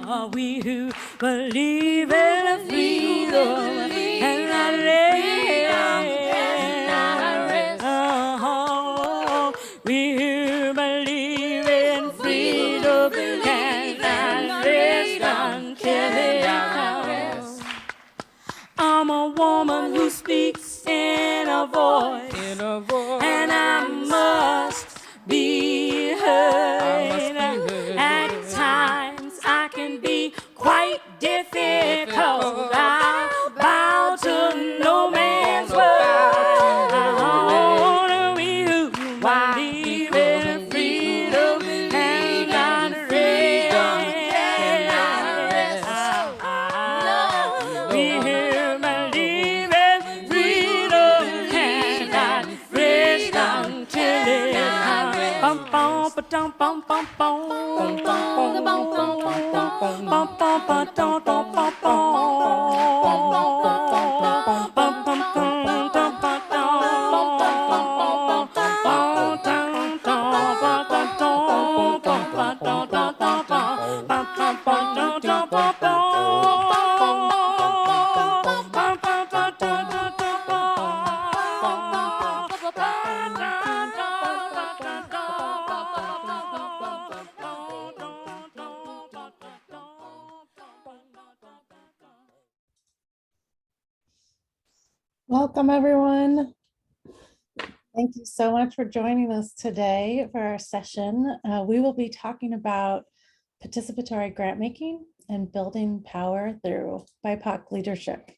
We who believe in freedom and not rest. We who believe in freedom cannot rest until it comes. I'm a woman who speaks in a voice, and I must be heard. At times I can be quite difficult. I bow to no man's word. I wanna be who believe in freedom and not rest. We here believe in freedom cannot rest until it comes. Bum bum ba dum bum bum bum bum bum bum bum bum ba dum dum bum bum bum bum bum dum ba dum Welcome, everyone. Thank you so much for joining us today for our session. We will be talking about participatory grant making and building power through BIPOC leadership.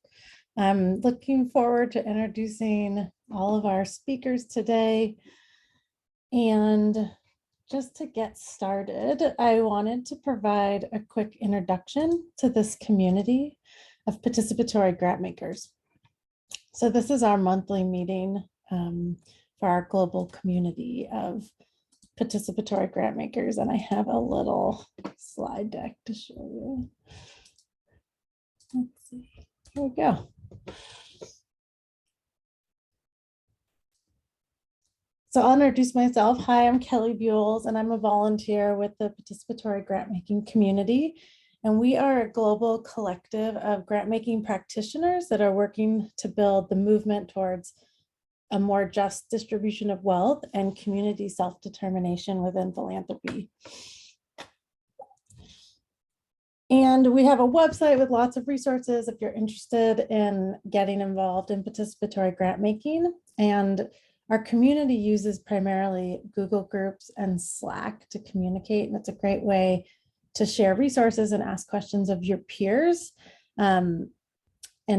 I'm looking forward to introducing all of our speakers today. And just to get started, I wanted to provide a quick introduction to this community of participatory grant makers. So this is our monthly meeting for our global community of participatory grant makers, and I have a little slide deck to show you. Let's see, here we go. So I'll introduce myself. Hi, I'm Kelly Buells, and I'm a volunteer with the participatory grant making community. And we are a global collective of grant making practitioners that are working to build the movement towards a more just distribution of wealth and community self-determination within philanthropy. And we have a website with lots of resources if you're interested in getting involved in participatory grant making. And our community uses primarily Google Groups and Slack to communicate, and it's a great way to share resources and ask questions of your peers and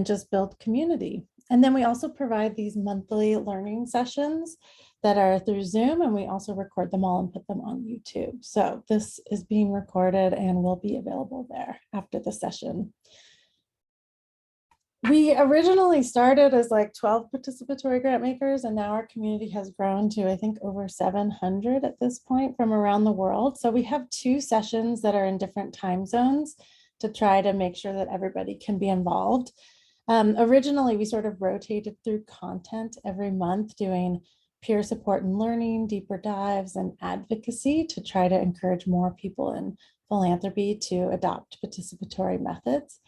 just build community. And then we also provide these monthly learning sessions that are through Zoom, and we also record them all and put them on YouTube. So this is being recorded and will be available there after the session. We originally started as like 12 participatory grant makers, and now our community has grown to, I think, over 700 at this point from around the world. So we have 2 sessions that are in different time zones to try to make sure that everybody can be involved. Originally, we sort of rotated through content every month, doing peer support and learning, deeper dives, and advocacy to try to encourage more people in philanthropy to adopt participatory methods.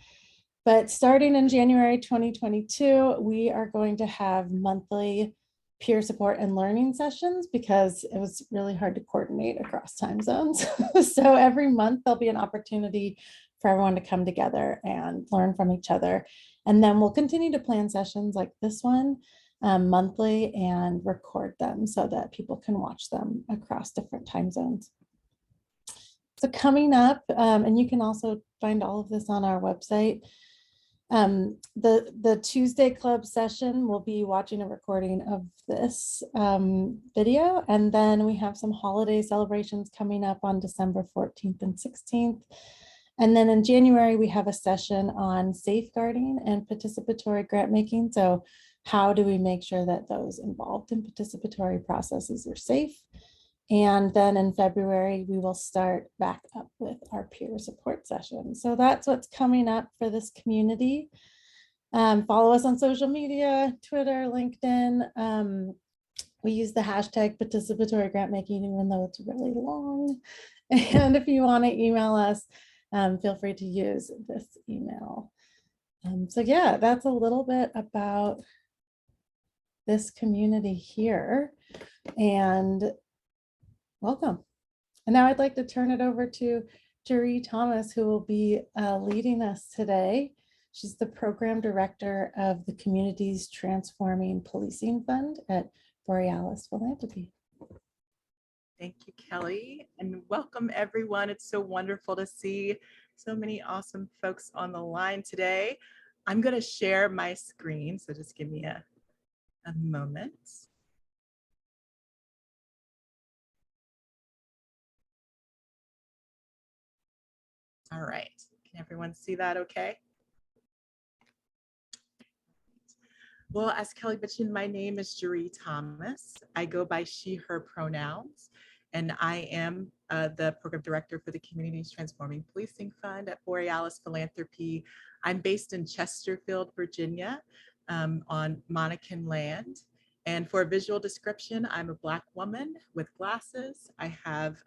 But starting in January 2022, we are going to have monthly peer support and learning sessions because it was really hard to coordinate across time zones. So every month there'll be an opportunity for everyone to come together and learn from each other. And then we'll continue to plan sessions like this one monthly and record them so that people can watch them across different time zones. So coming up, and you can also find all of this on our website, the Tuesday Club session, we'll be watching a recording of this video, and then we have some holiday celebrations coming up on December 14th and 16th. And then in January, we have a session on safeguarding and participatory grant making. So how do we make sure that those involved in participatory processes are safe? And then in February, we will start back up with our peer support session. So that's what's coming up for this community. Follow us on social media, Twitter, LinkedIn. We use the hashtag participatory grant making, even though it's really long. And if you want to email us, feel free to use this email. So yeah, that's a little bit about this community here, and welcome. And now I'd like to turn it over to Jeree Thomas, who will be leading us today. She's the program director of the Communities Transforming Policing Fund at Borealis Philanthropy. Thank you, Kelly, and welcome everyone. It's so wonderful to see so many awesome folks on the line today. I'm going to share my screen, so just give me a moment. All right, can everyone see that okay? Well, as Kelly mentioned, my name is Jeree Thomas. I go by she, her pronouns, and I am the program director for the Communities Transforming Policing Fund at Borealis Philanthropy. I'm based in Chesterfield, Virginia, on Monacan land. And for a visual description, I'm a Black woman with glasses. I have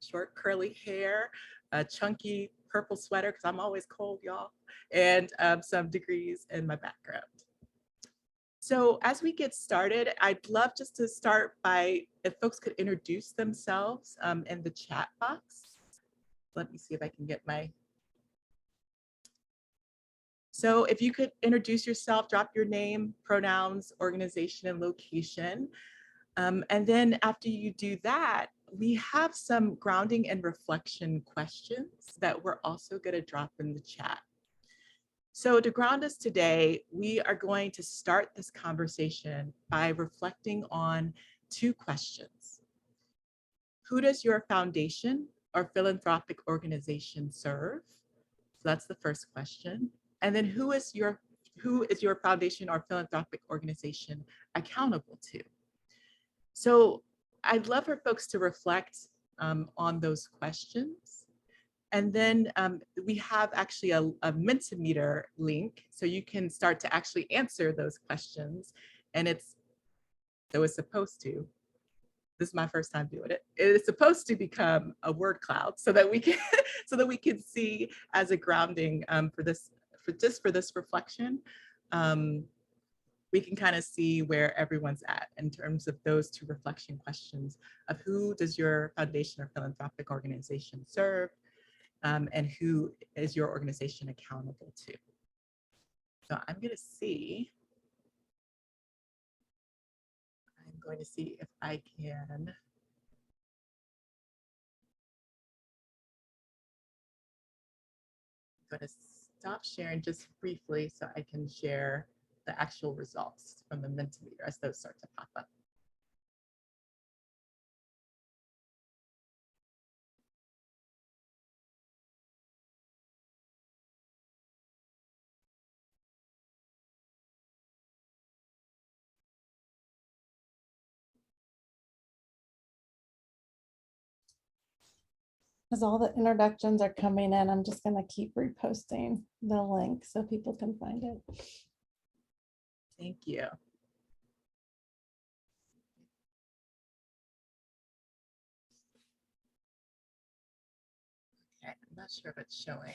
short curly hair, a chunky purple sweater, because I'm always cold, y'all, and some degrees in my background. So as we get started, I'd love just to start by, if folks could introduce themselves in the chat box. Let me see if I can get my. So if you could introduce yourself, drop your name, pronouns, organization, and location. And then after you do that, we have some grounding and reflection questions that we're also going to drop in the chat. So to ground us today, we are going to start this conversation by reflecting on two questions. Who does your foundation or philanthropic organization serve? So that's the first question. And then who is your foundation or philanthropic organization accountable to? So I'd love for folks to reflect on those questions. And then we have actually a Mentimeter link, so you can start to actually answer those questions. And it's supposed to, this is my first time doing it. It is supposed to become a word cloud so that we can see as a grounding for this reflection. We can kind of see where everyone's at in terms of those two reflection questions of who does your foundation or philanthropic organization serve? And who is your organization accountable to? So I'm going to see if I can. I'm going to stop sharing just briefly so I can share the actual results from the Mentimeter as those start to pop up. As all the introductions are coming in, I'm just going to keep reposting the link so people can find it. Thank you. Okay, I'm not sure if it's showing.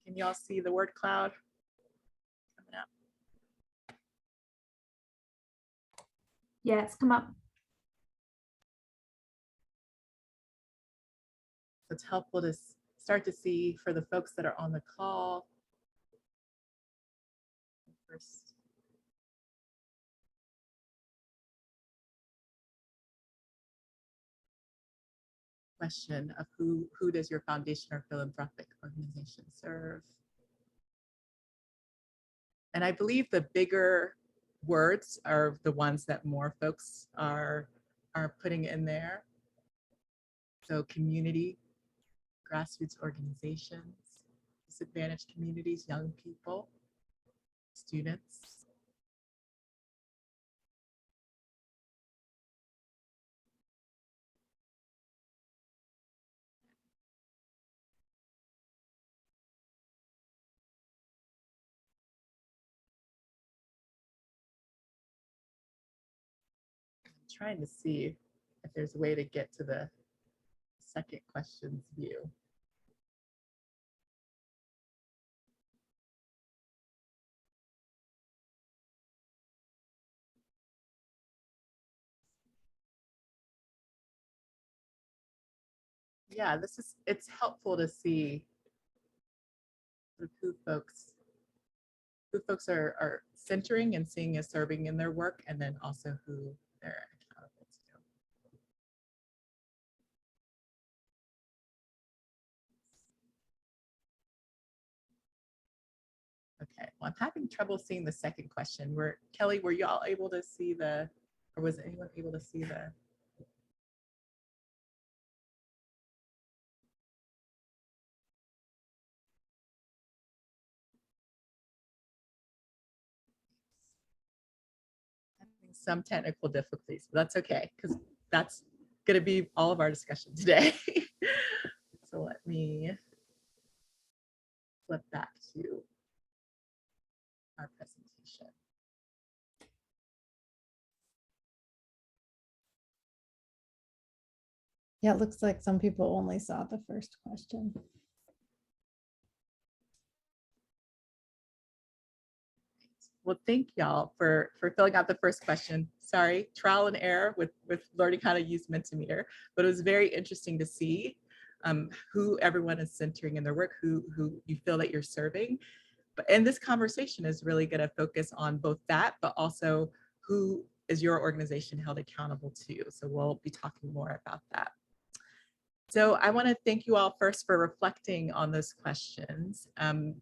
Can y'all see the word cloud coming up? Yeah, it's come up. It's helpful to start to see for the folks that are on the call. First. Question of who does your foundation or philanthropic organization serve? And I believe the bigger words are the ones that more folks are putting in there. So community, grassroots organizations, disadvantaged communities, young people, students. I'm trying to see if there's a way to get to the second questions view. Yeah, it's helpful to see sort of who folks are centering and seeing as serving in their work, and then also who they're accountable to. Okay, well, I'm having trouble seeing the second question. Kelly, were you all able to see or was anyone able to see the? Having some technical difficulties, but that's okay, because that's going to be all of our discussion today. So let me flip back to our presentation. Yeah, it looks like some people only saw the first question. Well, thank y'all for filling out the first question. Sorry, trial and error with learning how to use Mentimeter, but it was very interesting to see who everyone is centering in their work, who you feel that you're serving. And this conversation is really going to focus on both that, but also who is your organization held accountable to. So we'll be talking more about that. So I want to thank you all first for reflecting on those questions.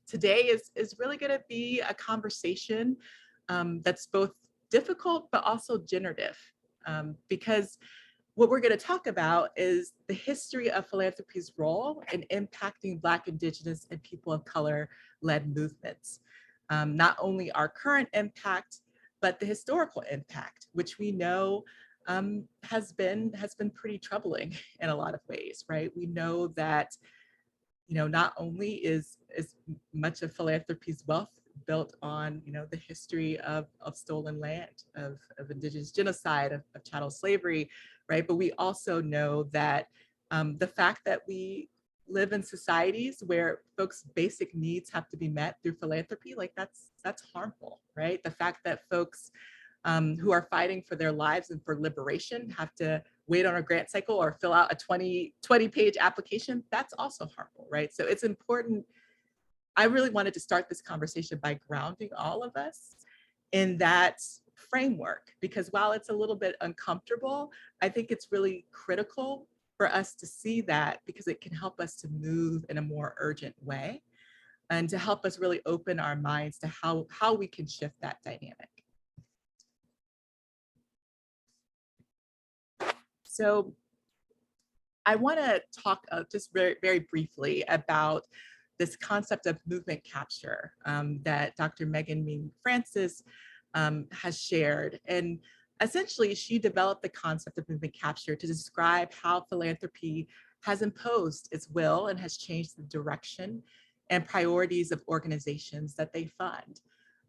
Today is really going to be a conversation that's both difficult but also generative, because what we're going to talk about is the history of philanthropy's role in impacting Black, Indigenous, and people of color-led movements. Not only our current impact, but the historical impact, which we know has been pretty troubling in a lot of ways, right? We know that, not only is much of philanthropy's wealth built on, the history of stolen land, of Indigenous genocide, of chattel slavery, right? But we also know that the fact that we live in societies where folks' basic needs have to be met through philanthropy, like that's harmful, right? The fact that folks who are fighting for their lives and for liberation have to wait on a grant cycle or fill out a 20-page application, that's also harmful, right? So it's important. I really wanted to start this conversation by grounding all of us in that framework, because while it's a little bit uncomfortable, I think it's really critical for us to see that, because it can help us to move in a more urgent way and to help us really open our minds to how we can shift that dynamic. So I want to talk just very, very briefly about this concept of movement capture that Dr. Megan Ming Francis has shared. And essentially, she developed the concept of movement capture to describe how philanthropy has imposed its will and has changed the direction and priorities of organizations that they fund.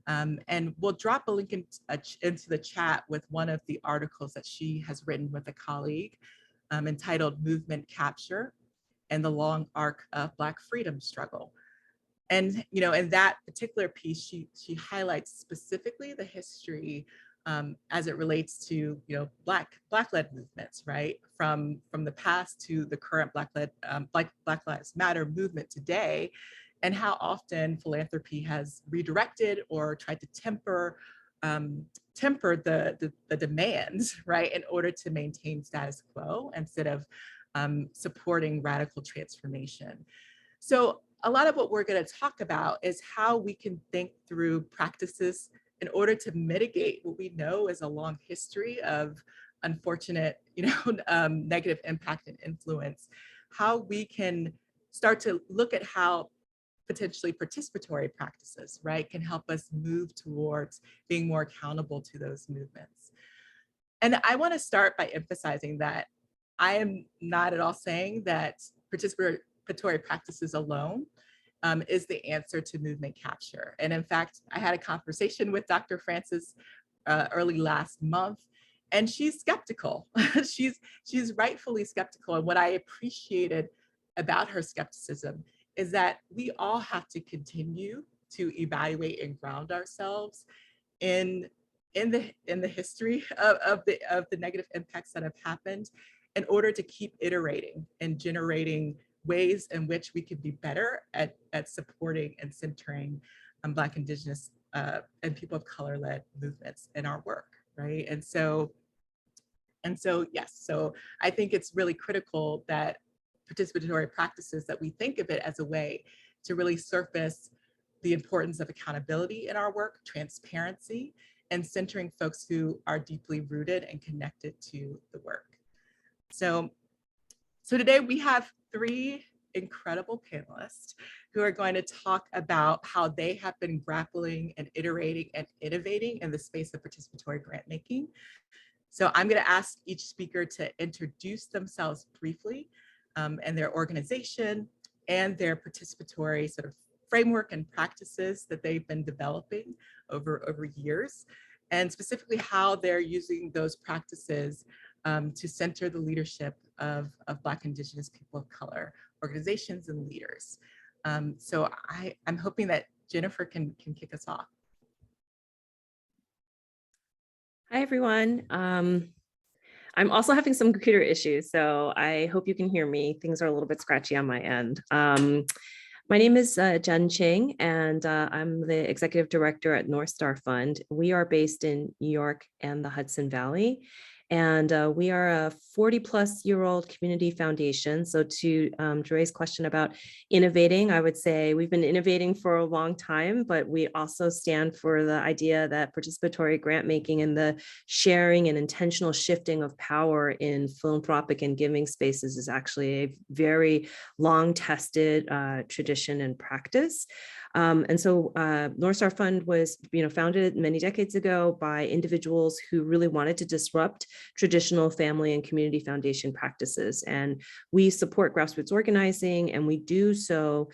And we'll drop a link into the chat with one of the articles that she has written with a colleague entitled Movement Capture and the Long Arc of Black Freedom Struggle. And, in that particular piece, she highlights specifically the history as it relates to, Black-led movements, right? From the past to the current Black Lives Matter movement today, and how often philanthropy has redirected or tried to temper the demands, right, in order to maintain status quo instead of supporting radical transformation. So a lot of what we're going to talk about is how we can think through practices in order to mitigate what we know is a long history of unfortunate, negative impact and influence, how we can start to look at how potentially participatory practices, right, can help us move towards being more accountable to those movements. And I want to start by emphasizing that I am not at all saying that participatory practices alone is the answer to movement capture. And in fact, I had a conversation with Dr. Francis early last month, and she's skeptical. she's rightfully skeptical. And what I appreciated about her skepticism is that we all have to continue to evaluate and ground ourselves in the history of the negative impacts that have happened, in order to keep iterating and generating ways in which we could be better at supporting and centering Black, Indigenous, and people of color-led movements in our work, right? And so yes, so I think it's really critical that participatory practices, that we think of it as a way to really surface the importance of accountability in our work, transparency, and centering folks who are deeply rooted and connected to the work. So today we have 3 incredible panelists who are going to talk about how they have been grappling and iterating and innovating in the space of participatory grant making. So I'm going to ask each speaker to introduce themselves briefly, and their organization and their participatory sort of framework and practices that they've been developing over years, and specifically how they're using those practices to center the leadership of Black, Indigenous, people of color organizations and leaders. So I'm hoping that Jennifer can kick us off. Hi, everyone. I'm also having some computer issues, so I hope you can hear me. Things are a little bit scratchy on my end. My name is Jen Ching, and I'm the executive director at North Star Fund. We are based in New York and the Hudson Valley, and we are a 40-plus-year-old community foundation. So to Joy's question about innovating, I would say we've been innovating for a long time, but we also stand for the idea that participatory grant making and the sharing and intentional shifting of power in philanthropic and giving spaces is actually a very long-tested tradition and practice. And so North Star Fund was founded many decades ago by individuals who really wanted to disrupt traditional family and community foundation practices. And we support grassroots organizing, and we do so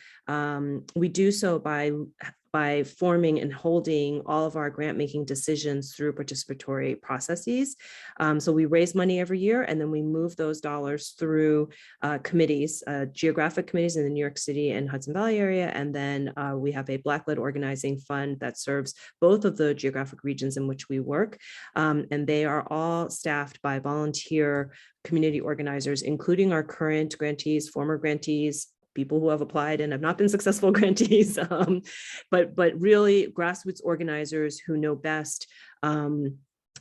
by forming and holding all of our grant making decisions through participatory processes. So we raise money every year, and then we move those dollars through committees, geographic committees in the New York City and Hudson Valley area. And then we have a Black-led organizing fund that serves both of the geographic regions in which we work. And they are all staffed by volunteer community organizers, including our current grantees, former grantees, people who have applied and have not been successful grantees, but really grassroots organizers who know best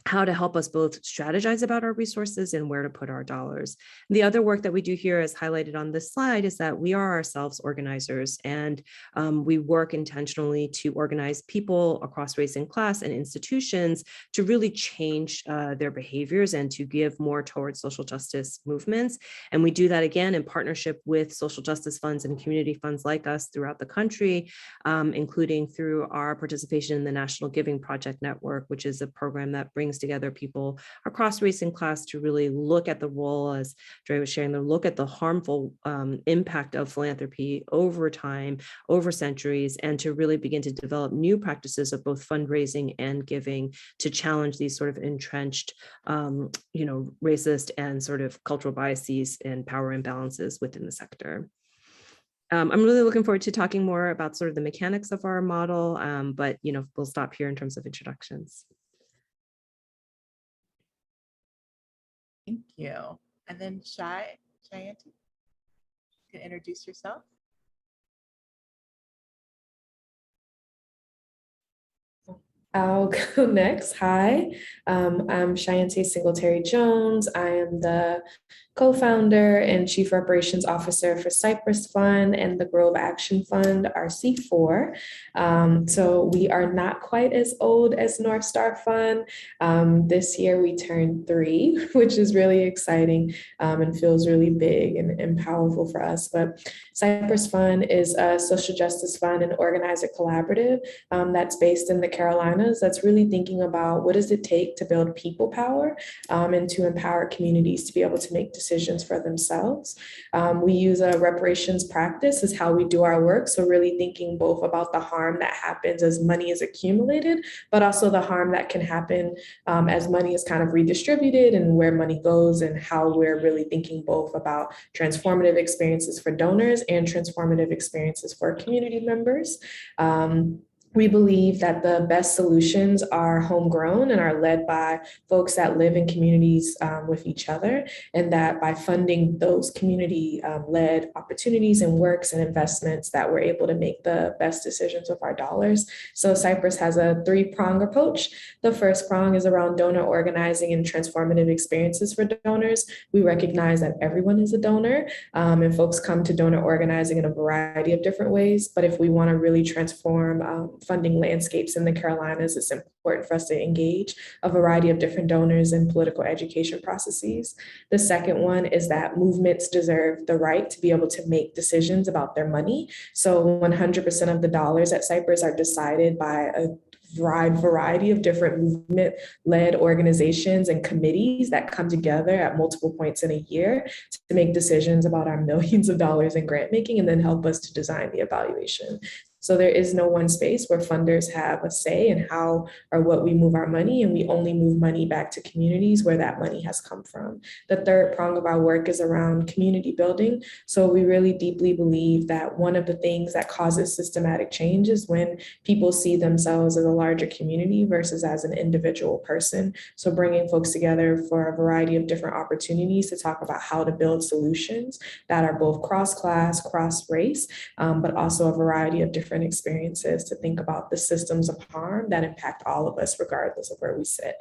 how to help us both strategize about our resources and where to put our dollars. The other work that we do here, as highlighted on this slide, is that we are ourselves organizers, and we work intentionally to organize people across race and class and institutions to really change their behaviors and to give more towards social justice movements. And we do that again in partnership with social justice funds and community funds like us throughout the country, including through our participation in the National Giving Project Network, which is a program that brings together people across race and class to really look at the role, as Dre was sharing, to look at the harmful impact of philanthropy over time, over centuries, and to really begin to develop new practices of both fundraising and giving to challenge these sort of entrenched, racist and sort of cultural biases and power imbalances within the sector. I'm really looking forward to talking more about sort of the mechanics of our model, but we'll stop here in terms of introductions. Thank you. And then Shayanti, you can introduce yourself. I'll go next. Hi, I'm Shayanti Singletary-Jones. I am the co-founder and chief operations officer for Cypress Fund and the Grove Action Fund, RC4. So we are not quite as old as North Star Fund. This year we turned 3, which is really exciting and feels really big and powerful for us. But Cypress Fund is a social justice fund and organizer collaborative that's based in the Carolinas. That's really thinking about what does it take to build people power and to empower communities to be able to make decisions decisions for themselves. We use a reparations practice is how we do our work. So really thinking both about the harm that happens as money is accumulated, but also the harm that can happen as money is kind of redistributed and where money goes, and how we're really thinking both about transformative experiences for donors and transformative experiences for community members. We believe that the best solutions are homegrown and are led by folks that live in communities with each other, and that by funding those community-led opportunities and works and investments that we're able to make the best decisions with our dollars. So Cypress has a three-prong approach. The first prong is around donor organizing and transformative experiences for donors. We recognize that everyone is a donor, and folks come to donor organizing in a variety of different ways. But if we want to really transform funding landscapes in the Carolinas, it's important for us to engage a variety of different donors in political education processes. The second one is that movements deserve the right to be able to make decisions about their money. So 100% of the dollars at Cypress are decided by a wide variety of different movement-led organizations and committees that come together at multiple points in a year to make decisions about our millions of dollars in grant making and then help us to design the evaluation. So there is no one space where funders have a say in how or what we move our money, and we only move money back to communities where that money has come from. The third prong of our work is around community building. So we really deeply believe that one of the things that causes systematic change is when people see themselves as a larger community versus as an individual person. So bringing folks together for a variety of different opportunities to talk about how to build solutions that are both cross-class, cross-race, but also a variety of different experiences to think about the systems of harm that impact all of us, regardless of where we sit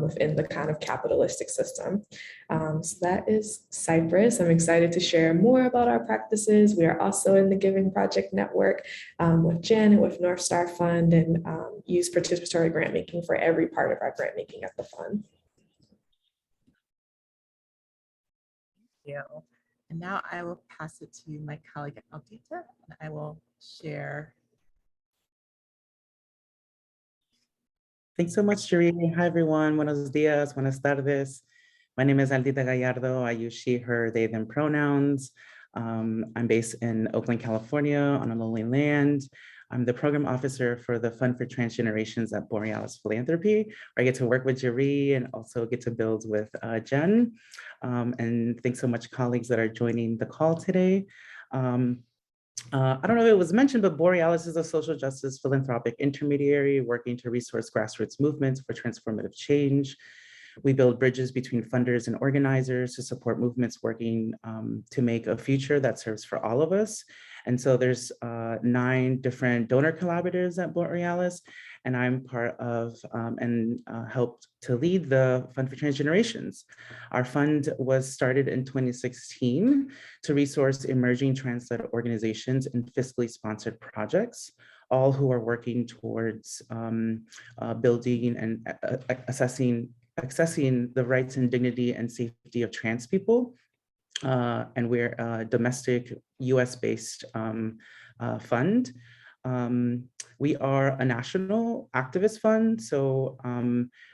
within the kind of capitalistic system. So that is Cypress. I'm excited to share more about our practices. We are also in the Giving Project Network with Jen and with North Star Fund, and use participatory grant making for every part of our grant making at the fund. Thank you. And now I will pass it to my colleague Aldita, and I will share. Thanks so much, Sheree. Hi, everyone. Buenos dias, buenas tardes. My name is Aldita Gallardo. I use she, her, they, them pronouns. I'm based in Oakland, California on a lonely land. I'm the program officer for the Fund for Transgenerations at Borealis Philanthropy, where I get to work with Jeree and also get to build with Jen. And thanks so much, colleagues that are joining the call today. I don't know if it was mentioned, but Borealis is a social justice philanthropic intermediary working to resource grassroots movements for transformative change. We build bridges between funders and organizers to support movements working to make a future that serves for all of us. And so there's 9 different donor collaborators at Borealis, and I'm part of and helped to lead the Fund for Transgenerations. Our fund was started in 2016 to resource emerging trans-led organizations and fiscally sponsored projects, all who are working towards building and accessing the rights and dignity and safety of trans people. And we're a domestic US-based fund. We are a national activist fund, so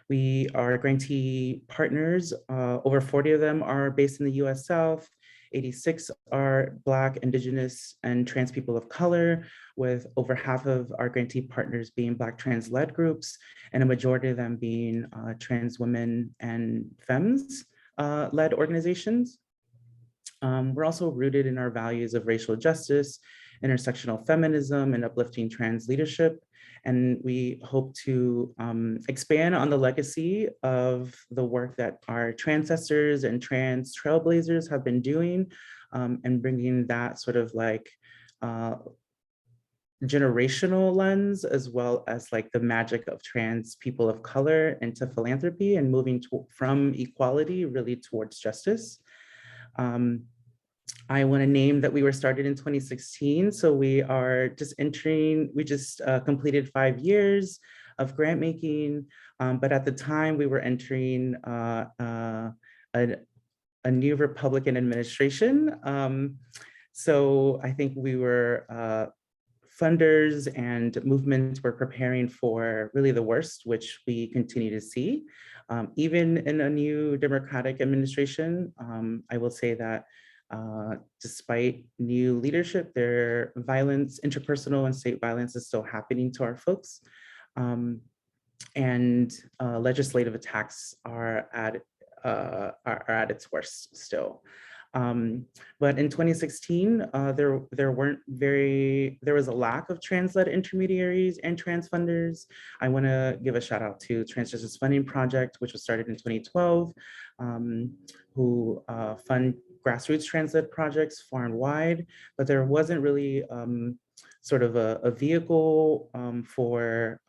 we are grantee partners. Over 40 of them are based in the US South. 86 are Black, Indigenous, and trans people of color, with over half of our grantee partners being Black trans-led groups, and a majority of them being trans women and femmes led organizations. We're also rooted in our values of racial justice, intersectional feminism, and uplifting trans leadership. And we hope to expand on the legacy of the work that our transcestors and trans trailblazers have been doing, and bringing that sort of like generational lens, as well as like the magic of trans people of color into philanthropy and moving from equality really towards justice. I want to name that we were started in 2016. So we are just entering, we just completed 5 years of grant making. But at the time we were entering a new Republican administration. So I think we were funders and movements were preparing for really the worst, which we continue to see. Even in a new Democratic administration, I will say that despite new leadership, their violence, interpersonal and state violence is still happening to our folks. And legislative attacks are at its worst still. But in 2016, there was a lack of trans-led intermediaries and trans funders. I want to give a shout out to Trans Justice Funding Project, which was started in 2012, who fund grassroots trans-led projects far and wide, but there wasn't really sort of a vehicle for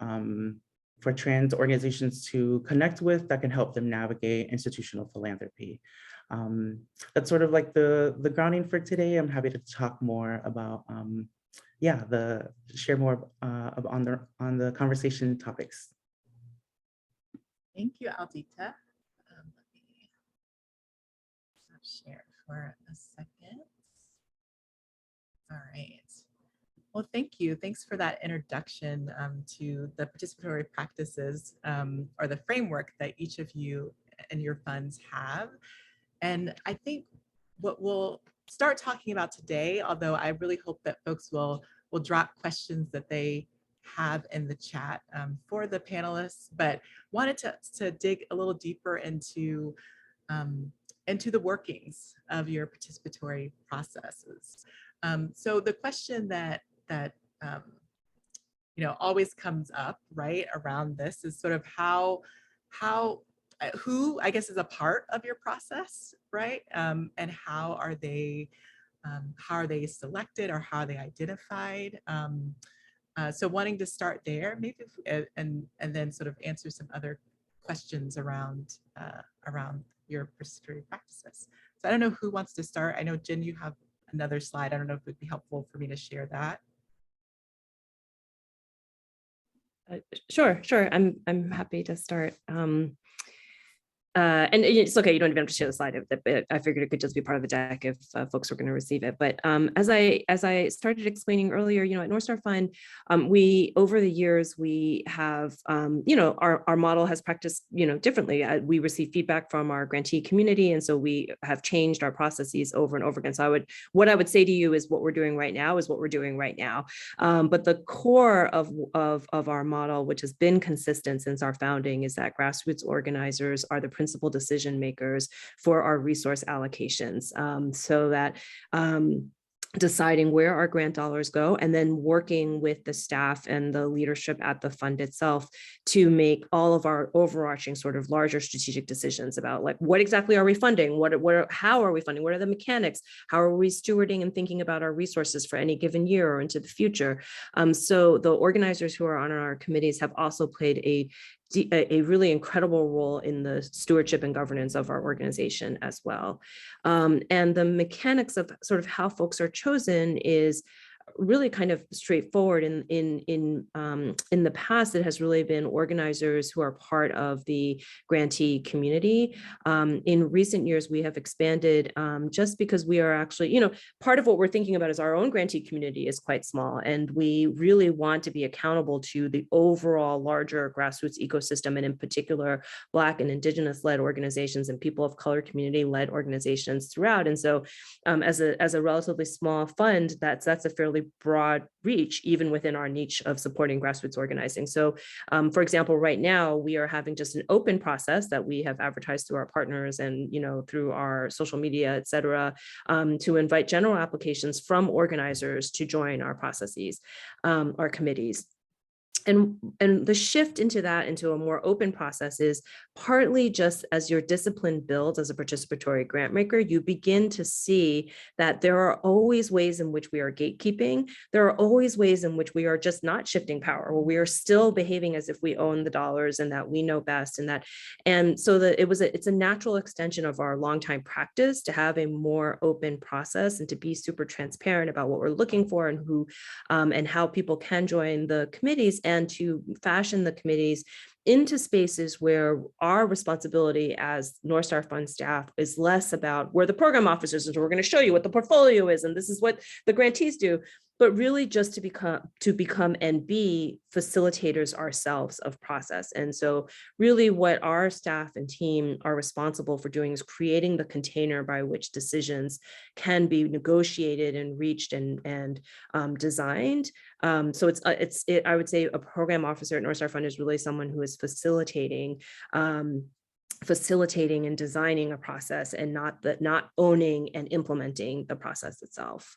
trans organizations to connect with that can help them navigate institutional philanthropy. That's sort of like the grounding for today. I'm happy to talk more about, share more on the conversation topics. Thank you, Aldita. Let me stop share for a second. All right. Well, thank you. Thanks for that introduction to the participatory practices or the framework that each of you and your funds have. And I think what we'll start talking about today, although I really hope that folks will drop questions that they have in the chat for the panelists, but wanted to dig a little deeper into the workings of your participatory processes. So the question that always comes up right around this is sort of who I guess is a part of your process, right? And how are they selected or how are they identified? So wanting to start there, maybe, and then sort of answer some other questions around your participatory practices. So I don't know who wants to start. I know, Jen, you have another slide. I don't know if it would be helpful for me to share that. Sure. I'm happy to start. And it's okay, you don't even have to share the slide of it, but I figured it could just be part of the deck if folks were going to receive it. But as I started explaining earlier, at North Star Fund, we, over the years, we have, our model has practiced, differently. We receive feedback from our grantee community, and so we have changed our processes over and over again. So what I would say to you is what we're doing right now is what we're doing right now. But the core of our model, which has been consistent since our founding, is that grassroots organizers are the principal decision makers for our resource allocations, so that deciding where our grant dollars go and then working with the staff and the leadership at the fund itself to make all of our overarching sort of larger strategic decisions about, like, what exactly are we funding? How are we funding? What are the mechanics? How are we stewarding and thinking about our resources for any given year or into the future? So the organizers who are on our committees have also played a really incredible role in the stewardship and governance of our organization as well. And the mechanics of sort of how folks are chosen is really kind of straightforward. In the past, it has really been organizers who are part of the grantee community. In recent years, we have expanded just because we are actually, part of what we're thinking about is our own grantee community is quite small, and we really want to be accountable to the overall larger grassroots ecosystem, and in particular, Black and Indigenous-led organizations and people of color community-led organizations throughout. And so as a relatively small fund, that's a fairly broad reach, even within our niche of supporting grassroots organizing. So for example, right now we are having just an open process that we have advertised through our partners and through our social media, et cetera, to invite general applications from organizers to join our processes, our committees. And the shift into a more open process is partly just as your discipline builds as a participatory grant maker, you begin to see that there are always ways in which we are gatekeeping. There are always ways in which we are just not shifting power, where we are still behaving as if we own the dollars and that we know best, and so it's a natural extension of our longtime practice to have a more open process and to be super transparent about what we're looking for and who and how people can join the committees, and to fashion the committees into spaces where our responsibility as North Star Fund staff is less about we're the program officers and we're going to show you what the portfolio is and this is what the grantees do, but really just to become and be facilitators ourselves of process. And so really what our staff and team are responsible for doing is creating the container by which decisions can be negotiated and reached and designed. So I would say a program officer at North Star Fund is really someone who is facilitating and designing a process, and not owning and implementing the process itself.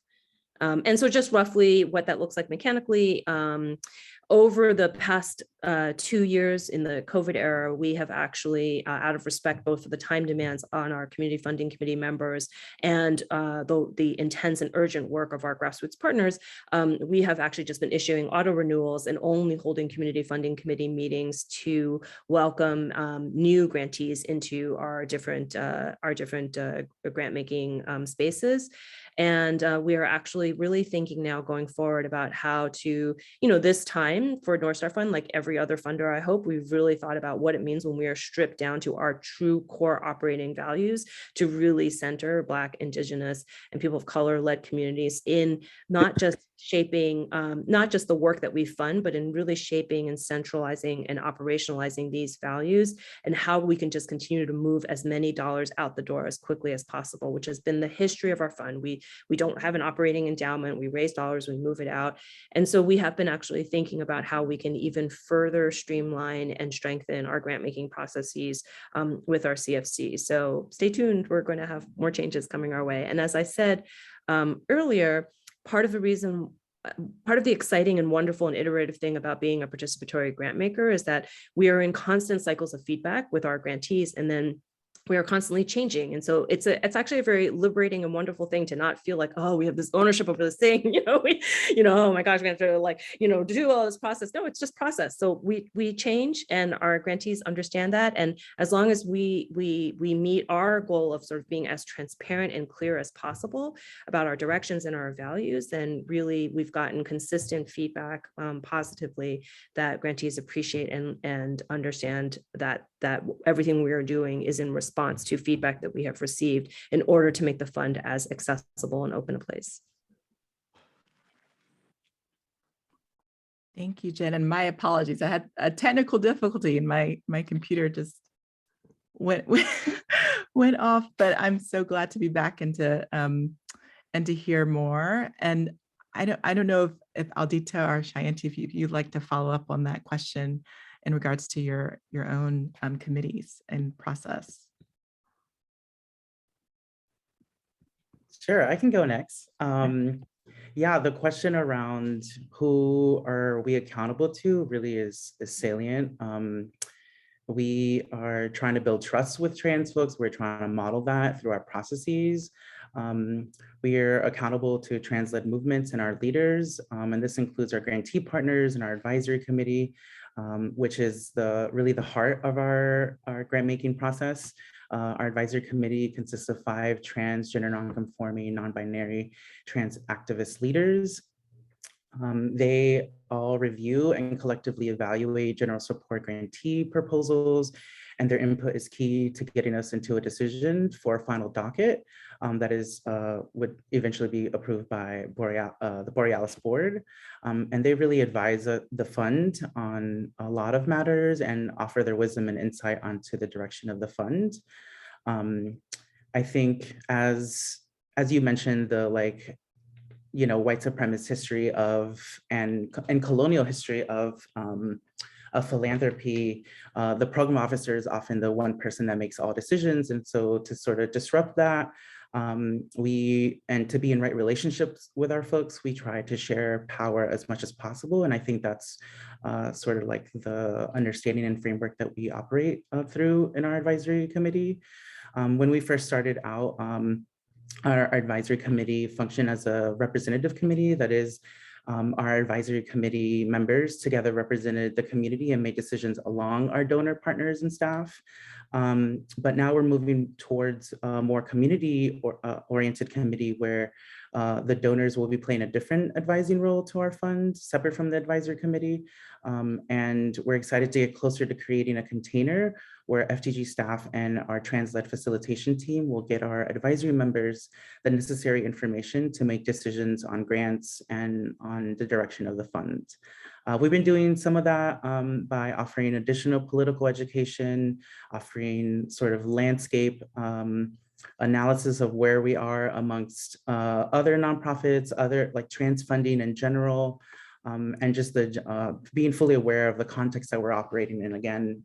And so just roughly what that looks like mechanically, over the past 2 years in the COVID era, we have actually, out of respect both for the time demands on our community funding committee members and the intense and urgent work of our grassroots partners, we have actually just been issuing auto renewals and only holding community funding committee meetings to welcome new grantees into our different grant making spaces. And we are actually really thinking now going forward about how to, this time for North Star Fund, like every other funder, I hope we've really thought about what it means when we are stripped down to our true core operating values to really center Black, Indigenous, and people of color led communities in not just shaping, not just the work that we fund, but in really shaping and centralizing and operationalizing these values, and how we can just continue to move as many dollars out the door as quickly as possible, which has been the history of our fund. We don't have an operating endowment. We raise dollars, we move it out. And so we have been actually thinking about how we can even further streamline and strengthen our grant making processes with our CFC. So stay tuned. We're going to have more changes coming our way. And as I said earlier, part of the exciting and wonderful and iterative thing about being a participatory grant maker is that we are in constant cycles of feedback with our grantees, and then we are constantly changing. And so it's actually a very liberating and wonderful thing to not feel like, oh, we have this ownership over this thing, oh my gosh, we have to do all this process. No, it's just process. So we change, and our grantees understand that. And as long as we meet our goal of sort of being as transparent and clear as possible about our directions and our values, then really we've gotten consistent feedback positively that grantees appreciate and understand that everything we are doing is in response to feedback that we have received in order to make the fund as accessible and open a place. Thank you, Jen. And my apologies. I had a technical difficulty and my computer just went off, but I'm so glad to be back and to hear more. And I don't know if Aldita or Shayanti, if you'd like to follow up on that question in regards to your own committees and process. Sure, I can go next. Yeah, the question around who are we accountable to really is salient. We are trying to build trust with trans folks. We're trying to model that through our processes. We are accountable to trans-led movements and our leaders, and this includes our grantee partners and our advisory committee, which is really the heart of our grant-making process. Our advisory committee consists of 5 transgender, non-conforming, non-binary, trans activist leaders. They all review and collectively evaluate general support grantee proposals, and their input is key to getting us into a decision for a final docket that would eventually be approved by the Borealis board. And they really advise the fund on a lot of matters and offer their wisdom and insight onto the direction of the fund. I think as you mentioned, the white supremacist history of and colonial history of philanthropy, the program officer is often the one person that makes all decisions. And so to sort of disrupt that, and to be in right relationships with our folks, we try to share power as much as possible. And I think that's sort of like the understanding and framework that we operate through in our advisory committee. When we first started out, our advisory committee functioned as a representative committee. That is, our advisory committee members together represented the community and made decisions along our donor partners and staff. But now we're moving towards a more community oriented committee where The donors will be playing a different advising role to our fund, separate from the advisory committee. And we're excited to get closer to creating a container where FTG staff and our trans-led facilitation team will get our advisory members the necessary information to make decisions on grants and on the direction of the fund. We've been doing some of that by offering additional political education, offering sort of landscape analysis of where we are amongst other nonprofits, other like trans funding in general, and just the being fully aware of the context that we're operating in. Again,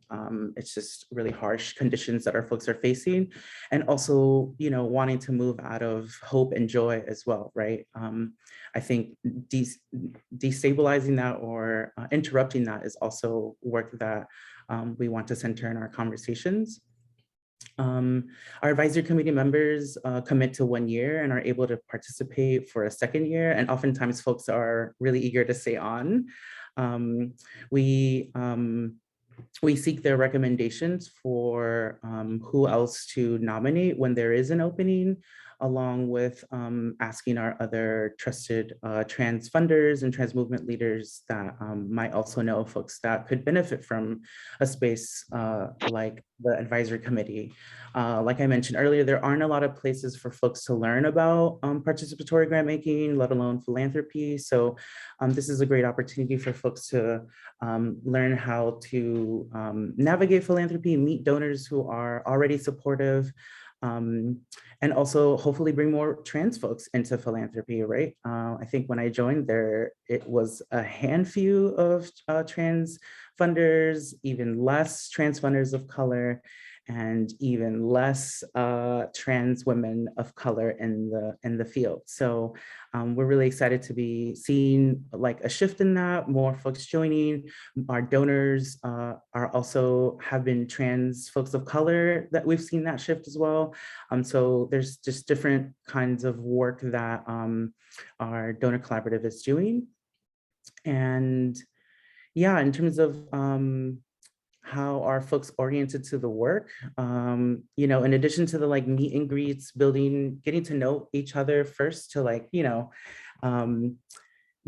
it's just really harsh conditions that our folks are facing, and also, you know, wanting to move out of hope and joy as well, right? I think destabilizing that or interrupting that is also work that we want to center in our conversations. Our advisory committee members commit to 1 year and are able to participate for a second year. And oftentimes folks are really eager to stay on. We seek their recommendations for who else to nominate when there is an opening, along with asking our other trusted trans funders and trans movement leaders that might also know folks that could benefit from a space like the advisory committee. Like I mentioned earlier, there aren't a lot of places for folks to learn about participatory grant making, let alone philanthropy. So this is a great opportunity for folks to learn how to navigate philanthropy, meet donors who are already supportive, and also hopefully bring more trans folks into philanthropy, right? I think when I joined there, it was a handful of trans funders, even less trans funders of color, and even less trans women of color in the field. So we're really excited to be seeing like a shift in that, more folks joining. Our donors are also have been trans folks of color that we've seen that shift as well. So there's just different kinds of work that our donor collaborative is doing. And yeah, in terms of how are folks oriented to the work, you know, in addition to the like meet and greets, getting to know each other first to like, you know,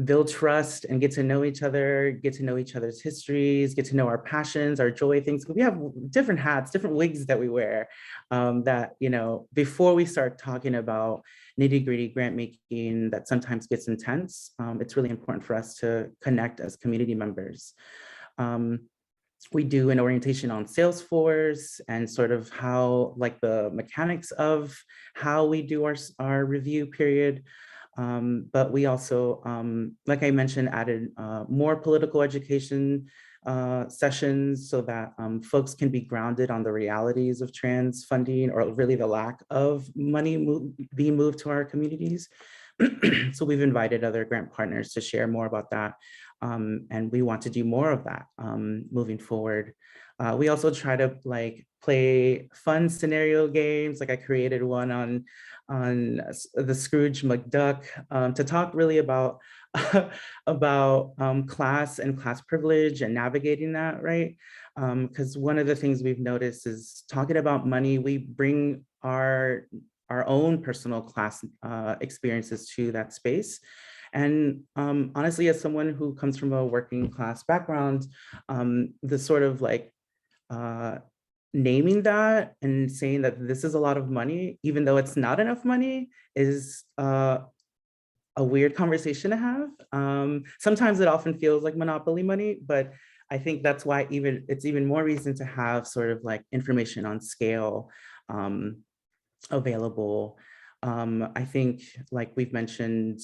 build trust and get to know each other, get to know each other's histories, get to know our passions, our joy things. We have different hats, different wigs that we wear that, you know, before we start talking about nitty-gritty grant making that sometimes gets intense, it's really important for us to connect as community members. We do an orientation on Salesforce and sort of how, like the mechanics of how we do our review period. But we also, like I mentioned, added more political education sessions so that folks can be grounded on the realities of trans funding, or really the lack of money being moved to our communities. So we've invited other grant partners to share more about that. And we want to do more of that moving forward. We also try to like play fun scenario games. Like I created one on the Scrooge McDuck to talk really about class and class privilege and navigating that, right? Because one of the things we've noticed is talking about money, we bring our own personal class experiences to that space. And honestly, as someone who comes from a working class background, the sort of like naming that and saying that this is a lot of money, even though it's not enough money, is a weird conversation to have. Sometimes it often feels like monopoly money, but I think that's why it's even more reason to have sort of like information on scale available. I think, like we've mentioned,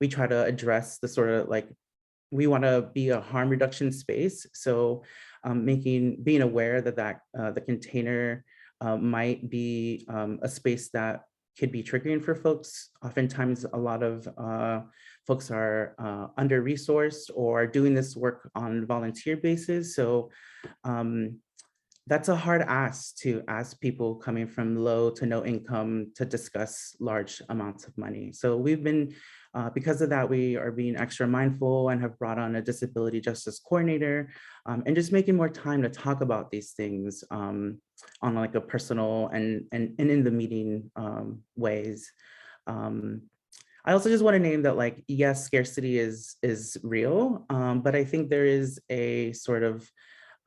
we try to address the sort of like, we want to be a harm reduction space. So being aware that the container might be a space that could be triggering for folks. Oftentimes, a lot of folks are under-resourced or doing this work on volunteer basis. So that's a hard ask to ask people coming from low to no income to discuss large amounts of money. So we've been, because of that, we are being extra mindful and have brought on a disability justice coordinator and just making more time to talk about these things on like a personal and in the meeting ways. I also just want to name that, like, yes, scarcity is real, but I think there is a sort of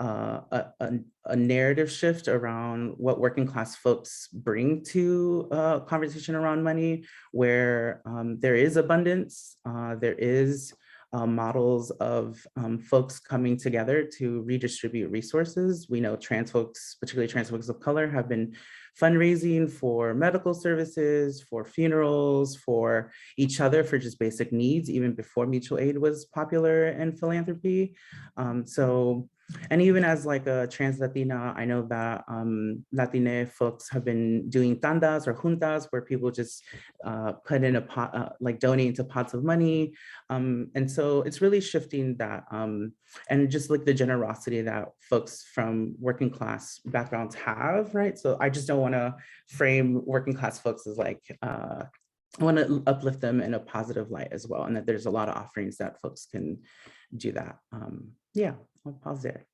a narrative shift around what working class folks bring to conversation around money, where there is abundance, there is models of folks coming together to redistribute resources. We know trans folks, particularly trans folks of color, have been fundraising for medical services, for funerals, for each other, for just basic needs, even before mutual aid was popular in philanthropy. And even as like a trans Latina, I know that Latine folks have been doing tandas or juntas, where people just put in a pot, like donate into pots of money. And so it's really shifting that, and just like the generosity that folks from working class backgrounds have, right? So I just don't want to frame working class folks as like, I want to uplift them in a positive light as well, and that there's a lot of offerings that folks can do that. Yeah, I'll pause there.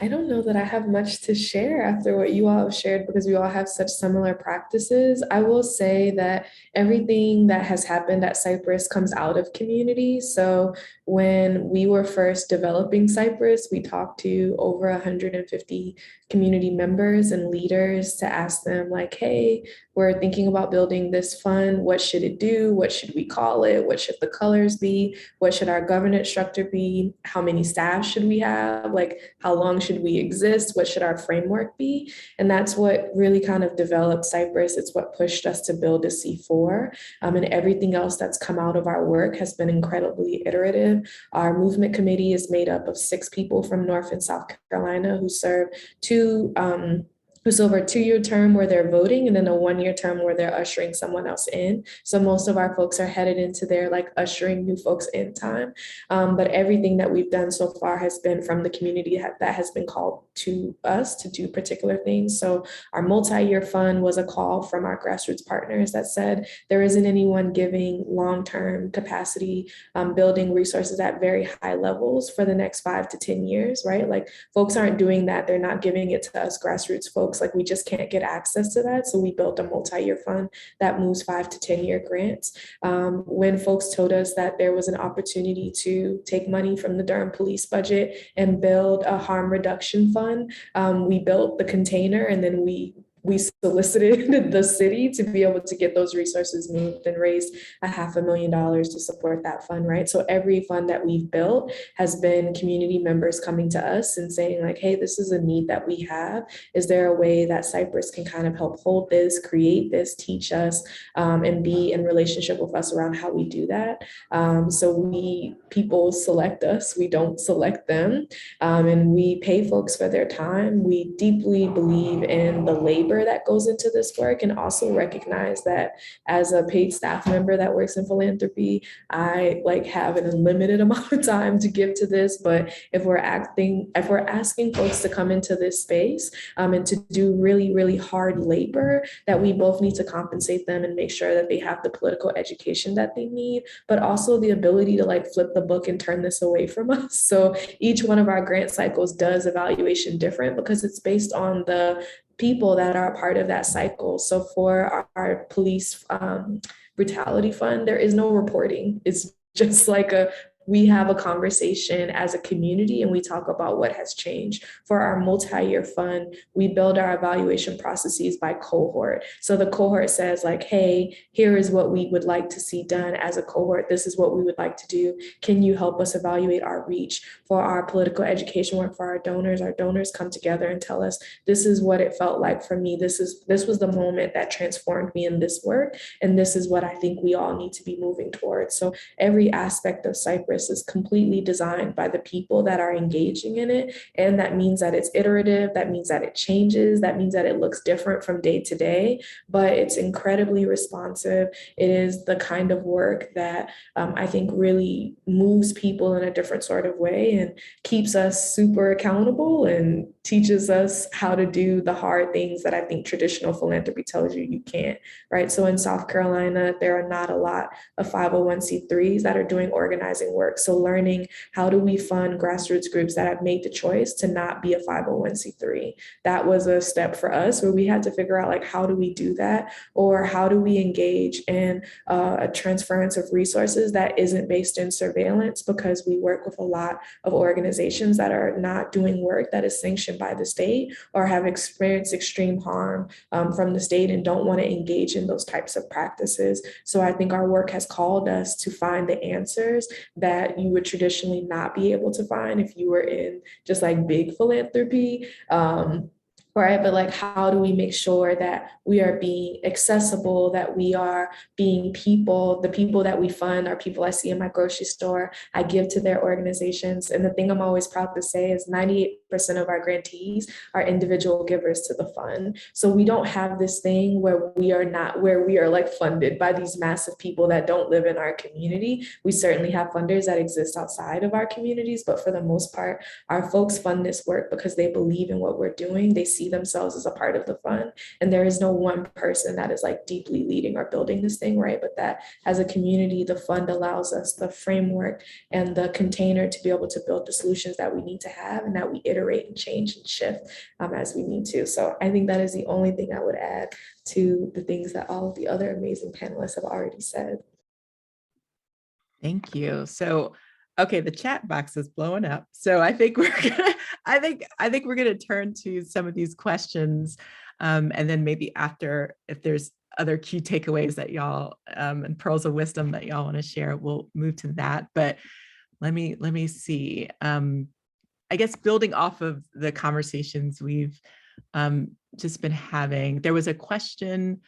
I don't know that I have much to share after what you all have shared, because we all have such similar practices. I will say that everything that has happened at Cypress comes out of community. So when we were first developing Cypress, we talked to over 150 community members and leaders to ask them, like, hey, we're thinking about building this fund. What should it do? What should we call it? What should the colors be? What should our governance structure be? How many staff should we have? Like, how long should we exist? What should our framework be? And that's what really kind of developed Cypress. It's what pushed us to build a C4. And everything else that's come out of our work has been incredibly iterative. Our movement committee is made up of 6 people from North and South Carolina who serve who's over a 2-year term where they're voting, and then a 1-year term where they're ushering someone else in. So most of our folks are headed into their like ushering new folks in time. But everything that we've done so far has been from the community that has been called to us to do particular things. So our multi-year fund was a call from our grassroots partners that said there isn't anyone giving long-term capacity building resources at very high levels for the next 5 to 10 years, right? Like, folks aren't doing that. They're not giving it to us grassroots folks. Like, we just can't get access to that. So we built a multi-year fund that moves 5 to 10-year grants. When folks told us that there was an opportunity to take money from the Durham police budget and build a harm reduction fund, we built the container, and then we solicited the city to be able to get those resources moved and raised $500,000 to support that fund, right? So every fund that we've built has been community members coming to us and saying, like, hey, this is a need that we have. Is there a way that Cypress can kind of help hold this, create this, teach us, and be in relationship with us around how we do that? So people select us, we don't select them, and we pay folks for their time. We deeply believe in the labor that goes into this work, and also recognize that as a paid staff member that works in philanthropy, I have an unlimited amount of time to give to this. But if we're asking folks to come into this space and to do really, really hard labor, that we both need to compensate them and make sure that they have the political education that they need, but also the ability to flip the book and turn this away from us. So each one of our grant cycles does evaluation different, because it's based on the people that are a part of that cycle. So for our police brutality fund, there is no reporting. It's just we have a conversation as a community and we talk about what has changed. For our multi-year fund, we build our evaluation processes by cohort. So the cohort says hey, here is what we would like to see done as a cohort. This is what we would like to do. Can you help us evaluate our reach? For our political education work, for our donors come together and tell us, this is what it felt like for me. This was the moment that transformed me in this work. And this is what I think we all need to be moving towards. So every aspect of Cypress is completely designed by the people that are engaging in it. And that means that it's iterative. That means that it changes. That means that it looks different from day to day, but it's incredibly responsive. It is the kind of work that I think really moves people in a different sort of way and keeps us super accountable and teaches us how to do the hard things that I think traditional philanthropy tells you you can't, right? So in South Carolina, there are not a lot of 501c3s that are doing organizing work. So learning how do we fund grassroots groups that have made the choice to not be a 501c3. That was a step for us where we had to figure out like, how do we do that? Or how do we engage in a transference of resources that isn't based in surveillance, because we work with a lot of organizations that are not doing work that is sanctioned by the state or have experienced extreme harm from the state and don't want to engage in those types of practices. So I think our work has called us to find the answers that you would traditionally not be able to find if you were in just like big philanthropy. Right, but like, how do we make sure that we are being accessible, that we are being people, the people that we fund are people I see in my grocery store, I give to their organizations. And the thing I'm always proud to say is 98% of our grantees are individual givers to the fund. So we don't have this thing where we are like funded by these massive people that don't live in our community. We certainly have funders that exist outside of our communities, but for the most part, our folks fund this work because they believe in what we're doing. They see themselves as a part of the fund. And there is no one person that is like deeply leading or building this thing, right? But that as a community, the fund allows us the framework and the container to be able to build the solutions that we need to have, and that we iterate and change and shift as we need to. So I think that is the only thing I would add to the things that all of the other amazing panelists have already said. Thank you. So, okay, the chat box is blowing up. So I think we're gonna, I think we're gonna turn to some of these questions, and then maybe after, if there's other key takeaways that y'all and pearls of wisdom that y'all want to share, we'll move to that. But let me see. I guess building off of the conversations we've just been having, there was a question.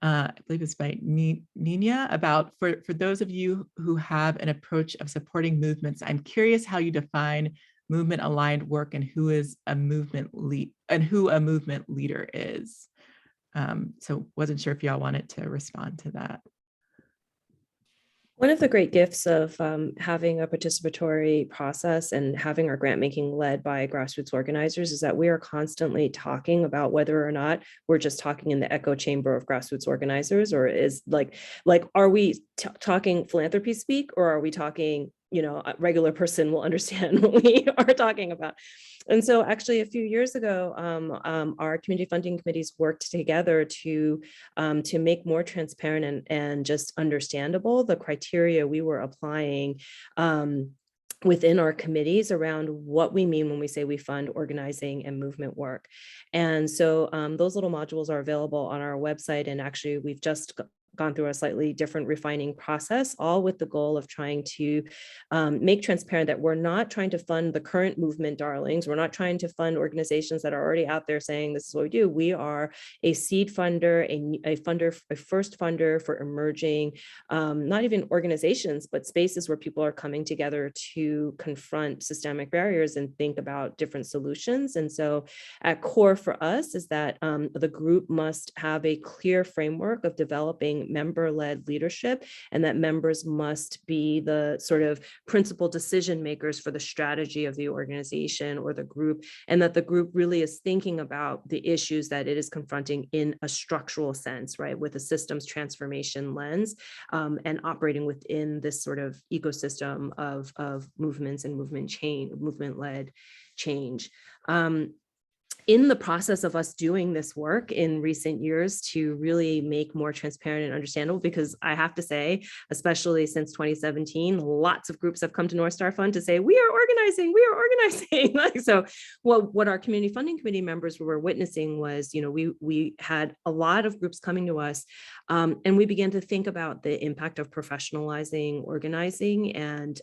I believe it's by Nina, about for those of you who have an approach of supporting movements, I'm curious how you define movement aligned work and who is a movement leader is. So wasn't sure if y'all wanted to respond to that. One of the great gifts of having a participatory process and having our grant making led by grassroots organizers is that we are constantly talking about whether or not we're just talking in the echo chamber of grassroots organizers, or is like are we talking philanthropy speak, or are we talking, a regular person will understand what we are talking about. And so actually a few years ago, our community funding committees worked together to make more transparent and just understandable the criteria we were applying within our committees around what we mean when we say we fund organizing and movement work. And so those little modules are available on our website. And actually we've just gone through a slightly different refining process, all with the goal of trying to make transparent that we're not trying to fund the current movement darlings. We're not trying to fund organizations that are already out there saying this is what we do. We are a seed funder, a first funder for emerging, not even organizations, but spaces where people are coming together to confront systemic barriers and think about different solutions. And so at core for us is that the group must have a clear framework of developing member-led leadership, and that members must be the sort of principal decision makers for the strategy of the organization or the group, and that the group really is thinking about the issues that it is confronting in a structural sense, right, with a systems transformation lens, and operating within this sort of ecosystem of movements and movement-led change. In the process of us doing this work in recent years to really make more transparent and understandable, because I have to say, especially since 2017, lots of groups have come to North Star Fund to say, we are organizing. Like, so what our community funding committee members were witnessing was, we had a lot of groups coming to us, and we began to think about the impact of professionalizing organizing, and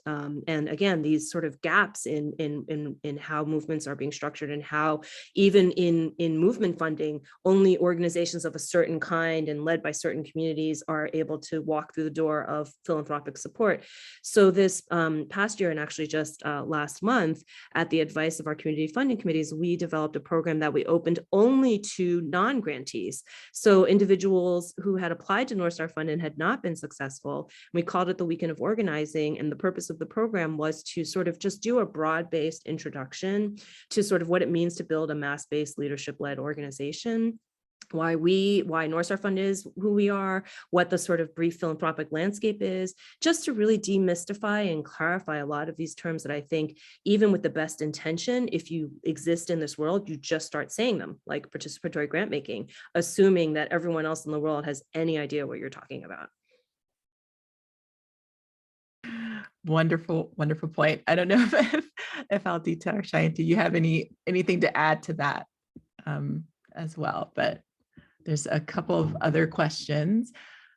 again, these sort of gaps in how movements are being structured, and how even even in movement funding, only organizations of a certain kind and led by certain communities are able to walk through the door of philanthropic support. So this past year, and actually just last month, at the advice of our community funding committees, we developed a program that we opened only to non-grantees. So individuals who had applied to North Star Fund and had not been successful, we called it the Weekend of Organizing. And the purpose of the program was to sort of just do a broad-based introduction to sort of what it means to build a mass-based leadership-led organization, why North Star Fund is who we are, what the sort of brief philanthropic landscape is, just to really demystify and clarify a lot of these terms that I think, even with the best intention, if you exist in this world, you just start saying them, like participatory grant making, assuming that everyone else in the world has any idea what you're talking about. Wonderful, wonderful point. I don't know if Aldita or Shayanti, you have anything to add to that as well, but there's a couple of other questions.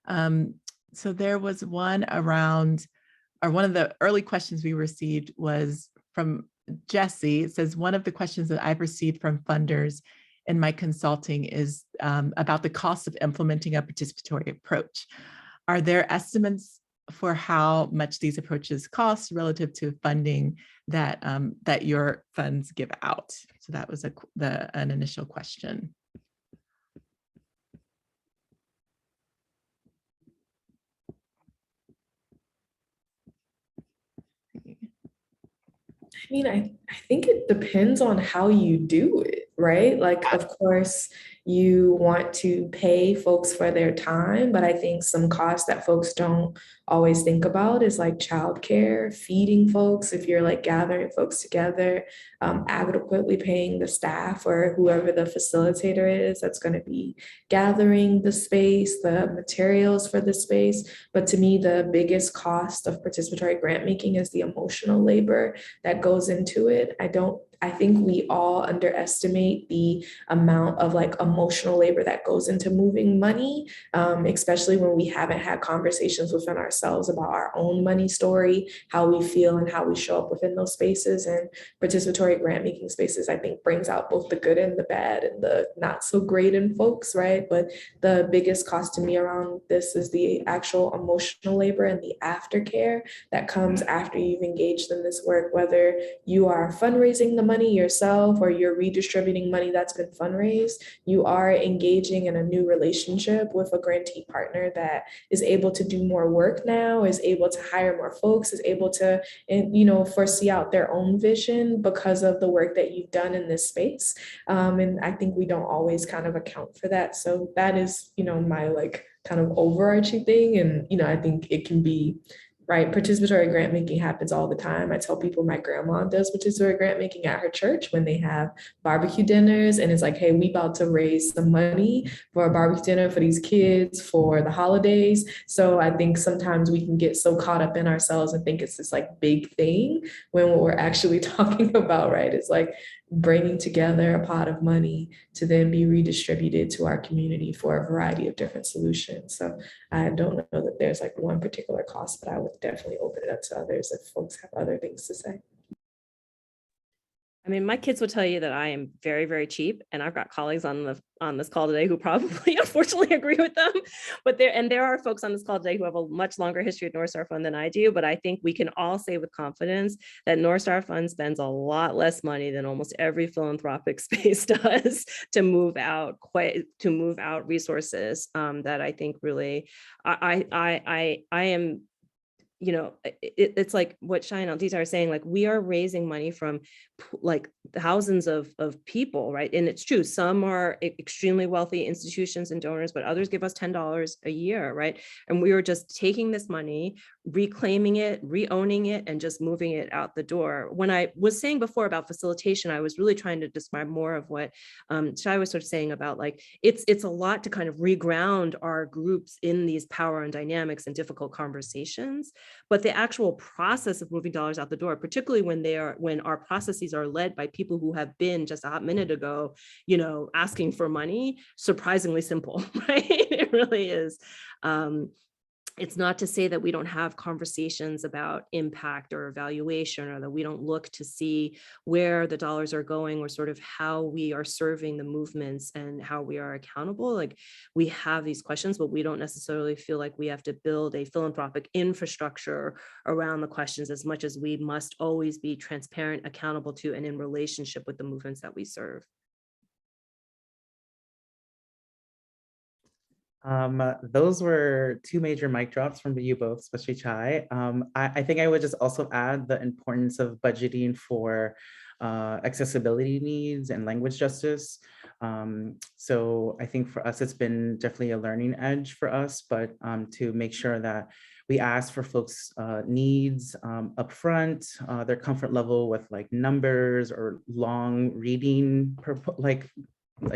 So there was one around, or one of the early questions we received was from Jesse. It says, one of the questions that I've received from funders in my consulting is about the cost of implementing a participatory approach. Are there estimates for how much these approaches cost relative to funding that that your funds give out? So that was an initial question. I mean, I think it depends on how you do it, right? Like, of course, you want to pay folks for their time, but I think some costs that folks don't always think about is like childcare, feeding folks, if you're like gathering folks together, adequately paying the staff or whoever the facilitator is that's going to be gathering the space, the materials for the space. But to me, the biggest cost of participatory grant making is the emotional labor that goes into it. I think we all underestimate the amount of like emotional labor that goes into moving money, especially when we haven't had conversations within ourselves about our own money story, how we feel and how we show up within those spaces. And participatory grant making spaces, I think, brings out both the good and the bad and the not so great in folks, right? But the biggest cost to me around this is the actual emotional labor and the aftercare that comes after you've engaged in this work, whether you are fundraising the money yourself or you're redistributing money that's been fundraised. You are engaging in a new relationship with a grantee partner that is able to do more work now, is able to hire more folks, is able to, foresee out their own vision because of the work that you've done in this space. And I think we don't always kind of account for that. So that is, my like kind of overarching thing. And, I think it can be right. Participatory grant making happens all the time. I tell people my grandma does participatory grant making at her church when they have barbecue dinners. And it's like, hey, we about to raise some money for a barbecue dinner for these kids for the holidays. So I think sometimes we can get so caught up in ourselves and think it's this like big thing when what we're actually talking about, right, is like bringing together a pot of money to then be redistributed to our community for a variety of different solutions. So I don't know that there's like one particular cost, but I would definitely open it up to others if folks have other things to say. I mean, my kids will tell you that I am very, very cheap, and I've got colleagues on this call today who probably, unfortunately, agree with them. But there are folks on this call today who have a much longer history at North Star Fund than I do. But I think we can all say with confidence that North Star Fund spends a lot less money than almost every philanthropic space does to move out resources. That I think really, I am. It's like what Shine and Aldita are saying, like we are raising money from like thousands of people, right? And it's true, some are extremely wealthy institutions and donors, but others give us $10 a year, right? And we are just taking this money, reclaiming it, re-owning it, and just moving it out the door. When I was saying before about facilitation, I was really trying to describe more of what Shai was sort of saying about like, it's a lot to kind of reground our groups in these power and dynamics and difficult conversations. But the actual process of moving dollars out the door, particularly when our processes are led by people who have been just a hot minute ago, asking for money, surprisingly simple, right? It really is. it's not to say that we don't have conversations about impact or evaluation, or that we don't look to see where the dollars are going, or sort of how we are serving the movements and how we are accountable. Like, we have these questions, but we don't necessarily feel like we have to build a philanthropic infrastructure around the questions, as much as we must always be transparent, accountable to, and in relationship with the movements that we serve. Those were two major mic drops from you both, especially Chai. I think I would just also add the importance of budgeting for accessibility needs and language justice. So I think for us, it's been definitely a learning edge for us, but to make sure that we ask for folks' needs upfront, their comfort level with like numbers or long reading, like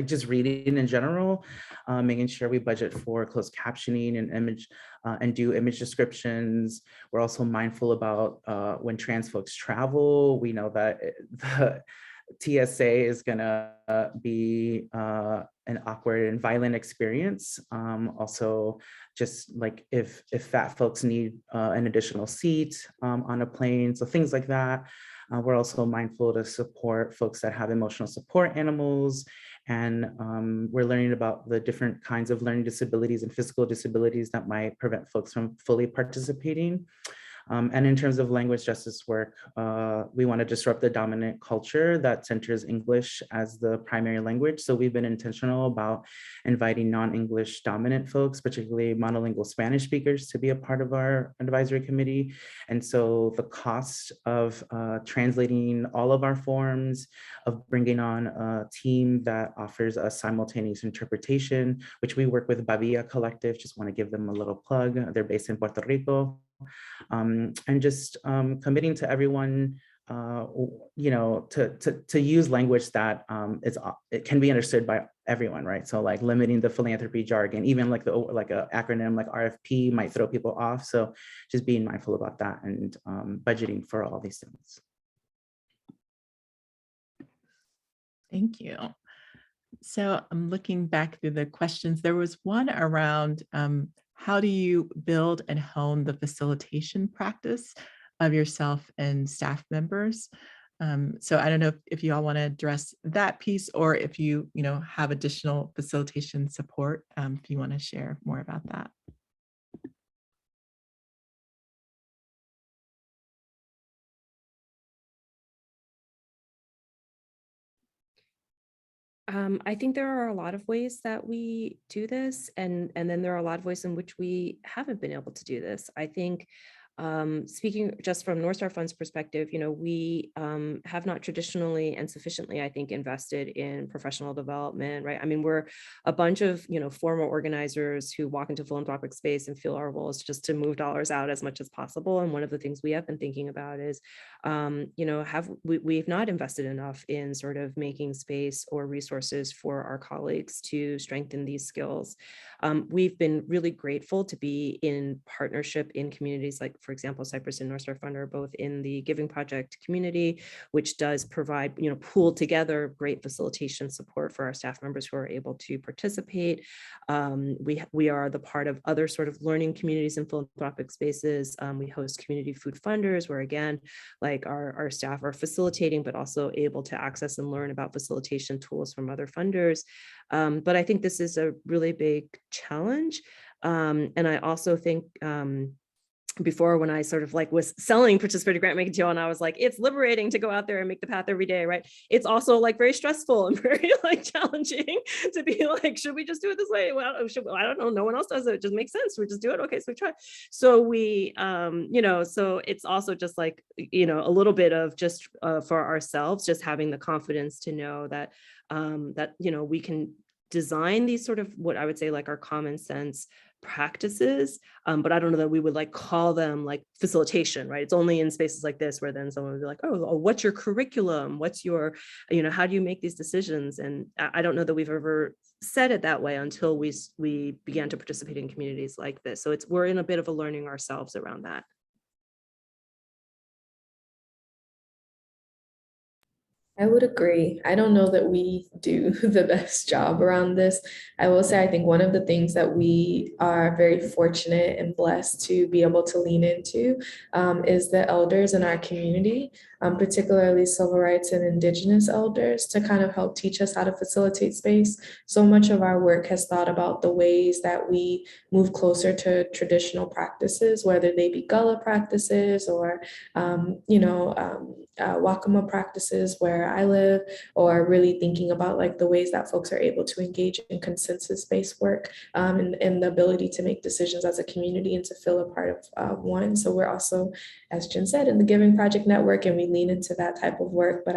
just reading in general, making sure we budget for closed captioning and image and do image descriptions. We're also mindful about when trans folks travel. We know that the TSA is gonna be an awkward and violent experience. Also, just like if fat folks need an additional seat on a plane, so things like that. We're also mindful to support folks that have emotional support animals. And we're learning about the different kinds of learning disabilities and physical disabilities that might prevent folks from fully participating. And in terms of language justice work, we want to disrupt the dominant culture that centers English as the primary language. So we've been intentional about inviting non-English dominant folks, particularly monolingual Spanish speakers, to be a part of our advisory committee. And so the cost of translating all of our forms, of bringing on a team that offers a simultaneous interpretation, which we work with Bavia Collective, just want to give them a little plug. They're based in Puerto Rico. And just committing to everyone, you know, to use language that it can be understood by everyone, right? So like limiting the philanthropy jargon, even like a acronym like RFP might throw people off. So just being mindful about that and budgeting for all these things. Thank you. So I'm looking back through the questions. There was one around how do you build and hone the facilitation practice of yourself and staff members? So I don't know if you all want to address that piece, or if you have additional facilitation support, if you want to share more about that. I think there are a lot of ways that we do this, and then there are a lot of ways in which we haven't been able to do this. I think speaking just from North Star Fund's perspective, we have not traditionally and sufficiently, I think, invested in professional development, right? I mean, we're a bunch of, former organizers who walk into philanthropic space and feel our role is just to move dollars out as much as possible. And one of the things we have been thinking about is, we've not invested enough in sort of making space or resources for our colleagues to strengthen these skills. We've been really grateful to be in partnership in communities like, for example, Cypress and North Star Fund are both in the Giving Project community, which does provide, pool together great facilitation support for our staff members who are able to participate. We are the part of other sort of learning communities and philanthropic spaces. We host community food funders, where again, like our staff are facilitating, but also able to access and learn about facilitation tools from other funders. But I think this is a really big challenge. And I also think, before, when I sort of like was selling participative grant making to you, and I was like, it's liberating to go out there and make the path every day, right? It's also like very stressful and very like challenging to be like, should we just do it this way? Well, I don't know, no one else does it. It just makes sense. We just do it. Okay, so we try. So we, so it's also just like, a little bit of just for ourselves, just having the confidence to know that, we can design these sort of what I would say like our common sense practices, but I don't know that we would like call them like facilitation, right? It's only in spaces like this where then someone would be like, oh, what's your curriculum? What's your, how do you make these decisions? And I don't know that we've ever said it that way until we began to participate in communities like this. So we're in a bit of a learning ourselves around that. I would agree. I don't know that we do the best job around this. I will say, I think one of the things that we are very fortunate and blessed to be able to lean into is the elders in our community, particularly civil rights and indigenous elders, to kind of help teach us how to facilitate space. So much of our work has thought about the ways that we move closer to traditional practices, whether they be Gullah practices or Wakama practices where I live, or really thinking about like the ways that folks are able to engage in consensus-based work and the ability to make decisions as a community and to feel a part of one. So we're also, as Jen said, in the Giving Project Network, and we lean into that type of work, but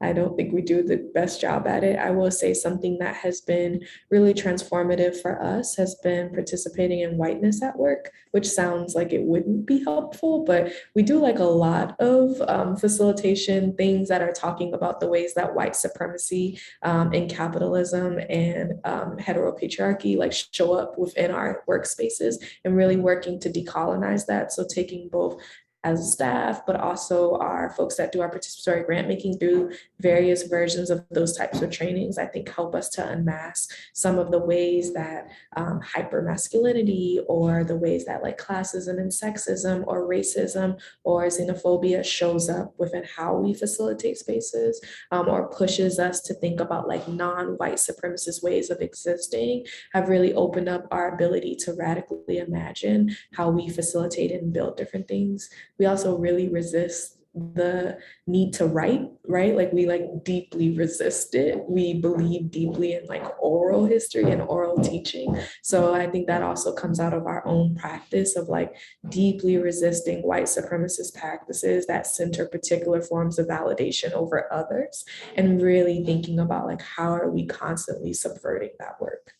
I don't think we do the best job at it. I will say something that has been really transformative for us has been participating in Whiteness at Work, which sounds like it wouldn't be helpful, but we do like a lot of facilitation things that are talking about the ways that white supremacy and capitalism and heteropatriarchy like show up within our workspaces, and really working to decolonize that. So taking both as staff, but also our folks that do our participatory grant making through various versions of those types of trainings, I think help us to unmask some of the ways that hypermasculinity, or the ways that like classism and sexism or racism or xenophobia shows up within how we facilitate spaces, or pushes us to think about like non-white supremacist ways of existing, have really opened up our ability to radically imagine how we facilitate and build different things. We also really resist the need to write, right? Like we like deeply resist it. We believe deeply in like oral history and oral teaching. So I think that also comes out of our own practice of like deeply resisting white supremacist practices that center particular forms of validation over others, and really thinking about like how are we constantly subverting that work.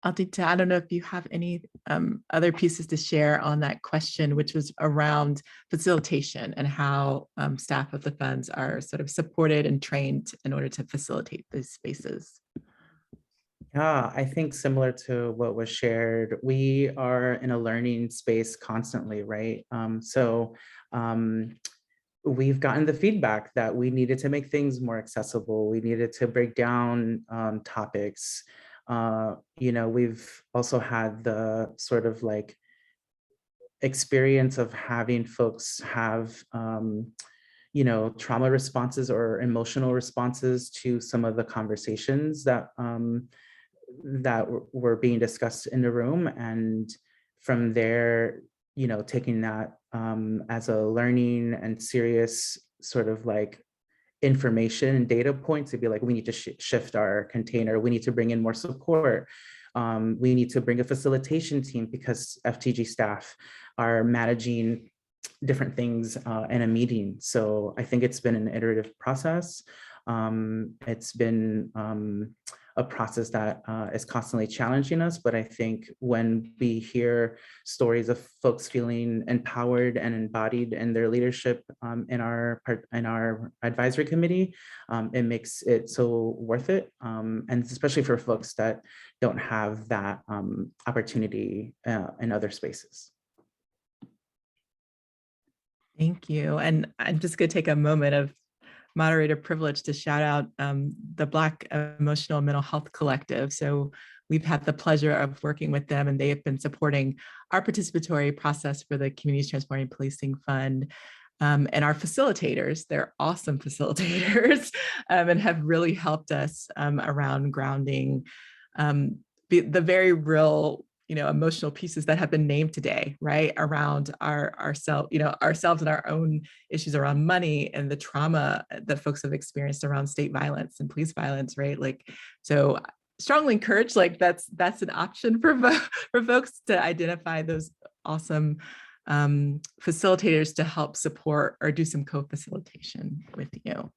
Altita, I don't know if you have any other pieces to share on that question, which was around facilitation and how staff of the funds are sort of supported and trained in order to facilitate these spaces. Yeah, I think similar to what was shared, we are in a learning space constantly, right? We've gotten the feedback that we needed to make things more accessible. We needed to break down topics. We've also had the sort of like experience of having folks have trauma responses or emotional responses to some of the conversations that were being discussed in the room, and from there, taking that as a learning and serious sort of like information and data points to be like, we need to shift our container, we need to bring in more support, we need to bring a facilitation team because FTG staff are managing different things in a meeting. So I think it's been an iterative process. It's been a process that is constantly challenging us, but I think when we hear stories of folks feeling empowered and embodied in their leadership in our advisory committee, it makes it so worth it, and especially for folks that don't have that opportunity in other spaces. Thank you. And I'm just going to take a moment of moderator privilege to shout out the Black Emotional Mental Health Collective. So we've had the pleasure of working with them, and they have been supporting our participatory process for the Communities Transforming Policing Fund. And our facilitators, they're awesome facilitators, and have really helped us around grounding the very real emotional pieces that have been named today, right? Around ourselves and our own issues around money and the trauma that folks have experienced around state violence and police violence, right? Like, so strongly encourage, like that's an option for folks to identify those awesome facilitators to help support or do some co-facilitation with you.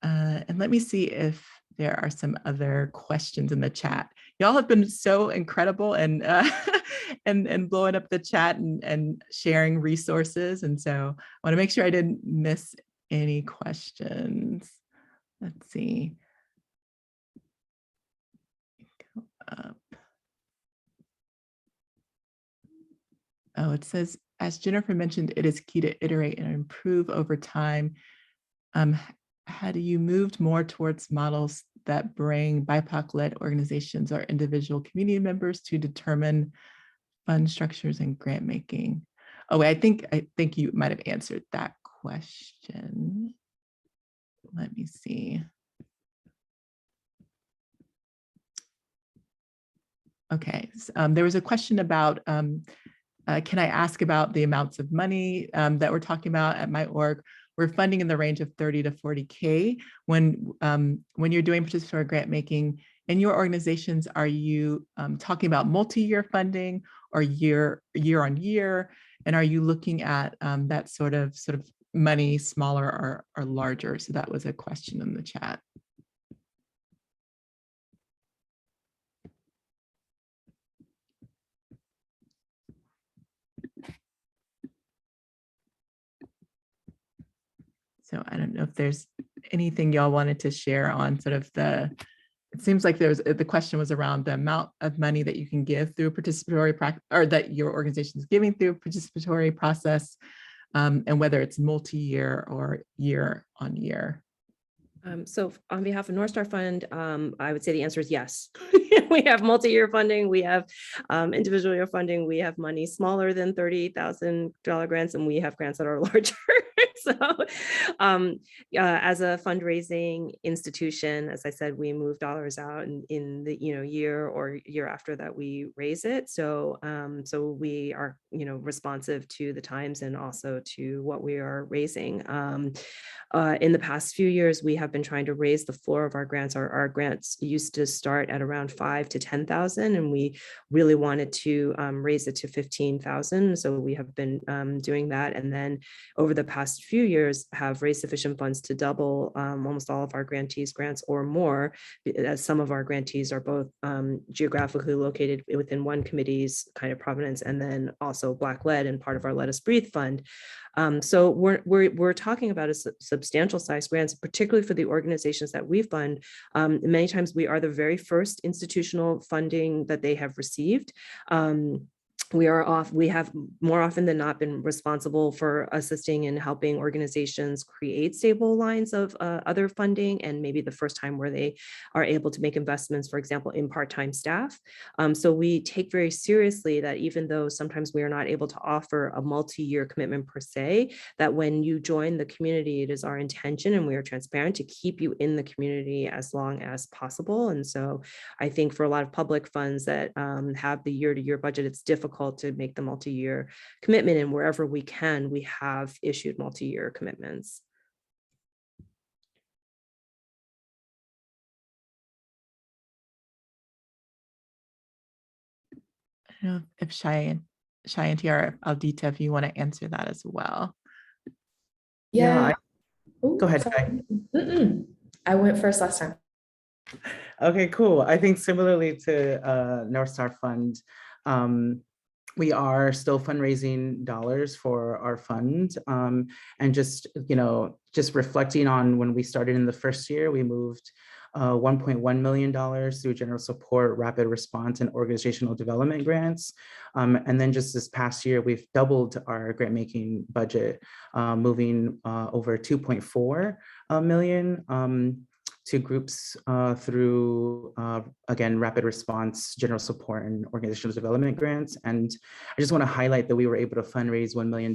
And let me see if there are some other questions in the chat. Y'all have been so incredible and and blowing up the chat and sharing resources. And so I want to make sure I didn't miss any questions. Let's see. Go up. Oh, it says, as Jennifer mentioned, it is key to iterate and improve over time. Had you moved more towards models that bring BIPOC-led organizations or individual community members to determine fund structures and grant making? Oh, I think you might have answered that question. Let me see. Okay, there was a question about, can I ask about the amounts of money that we're talking about at my org? We're funding in the range of 30 to 40K. When you're doing participatory grant making in your organizations, are you talking about multi-year funding or year on year? And are you looking at that sort of money smaller or larger? So that was a question in the chat. So I don't know if there's anything y'all wanted to share on sort of it seems like the question was around the amount of money that you can give through participatory practice, or that your organization is giving through participatory process, and whether it's multi-year or year on year. So on behalf of North Star Fund, I would say the answer is yes. We have multi-year funding, we have individual year funding, we have money smaller than $30,000 grants, and we have grants that are larger. So as a fundraising institution, as I said, we move dollars out in the year or year after that we raise it. So so we are responsive to the times and also to what we are raising. In the past few years, we have been trying to raise the floor of our grants. Our grants used to start at around 5,000 to 10,000, and we really wanted to raise it to 15,000. So we have been doing that, and then over the past few years have raised sufficient funds to double almost all of our grantees' grants or more, as some of our grantees are both geographically located within one committee's kind of provenance, and then also Black-led and part of our Let Us Breathe fund. So we're talking about a substantial size grants, particularly for the organizations that we fund. Many times we are the very first institutional funding that they have received. We have more often than not been responsible for assisting and helping organizations create stable lines of other funding, and maybe the first time where they are able to make investments, for example, in part-time staff. So we take very seriously that even though sometimes we are not able to offer a multi-year commitment per se, that when you join the community, it is our intention, and we are transparent, to keep you in the community as long as possible. And so I think for a lot of public funds that have the year-to-year budget, it's difficult to make the multi-year commitment, and wherever we can, we have issued multi-year commitments. I don't know if Shayanti or Aldita, if you want to answer that as well. Yeah. Go ahead, sorry. I went first last time. Okay, cool. I think similarly to North Star Fund, we are still fundraising dollars for our fund, and just reflecting on when we started in the first year, we moved $1.1 million through general support, rapid response, and organizational development grants. And then just this past year, we've doubled our grant making budget, moving over 2.4 million to groups through, again, rapid response, general support, and organizational development grants. And I just want to highlight that we were able to fundraise $1 million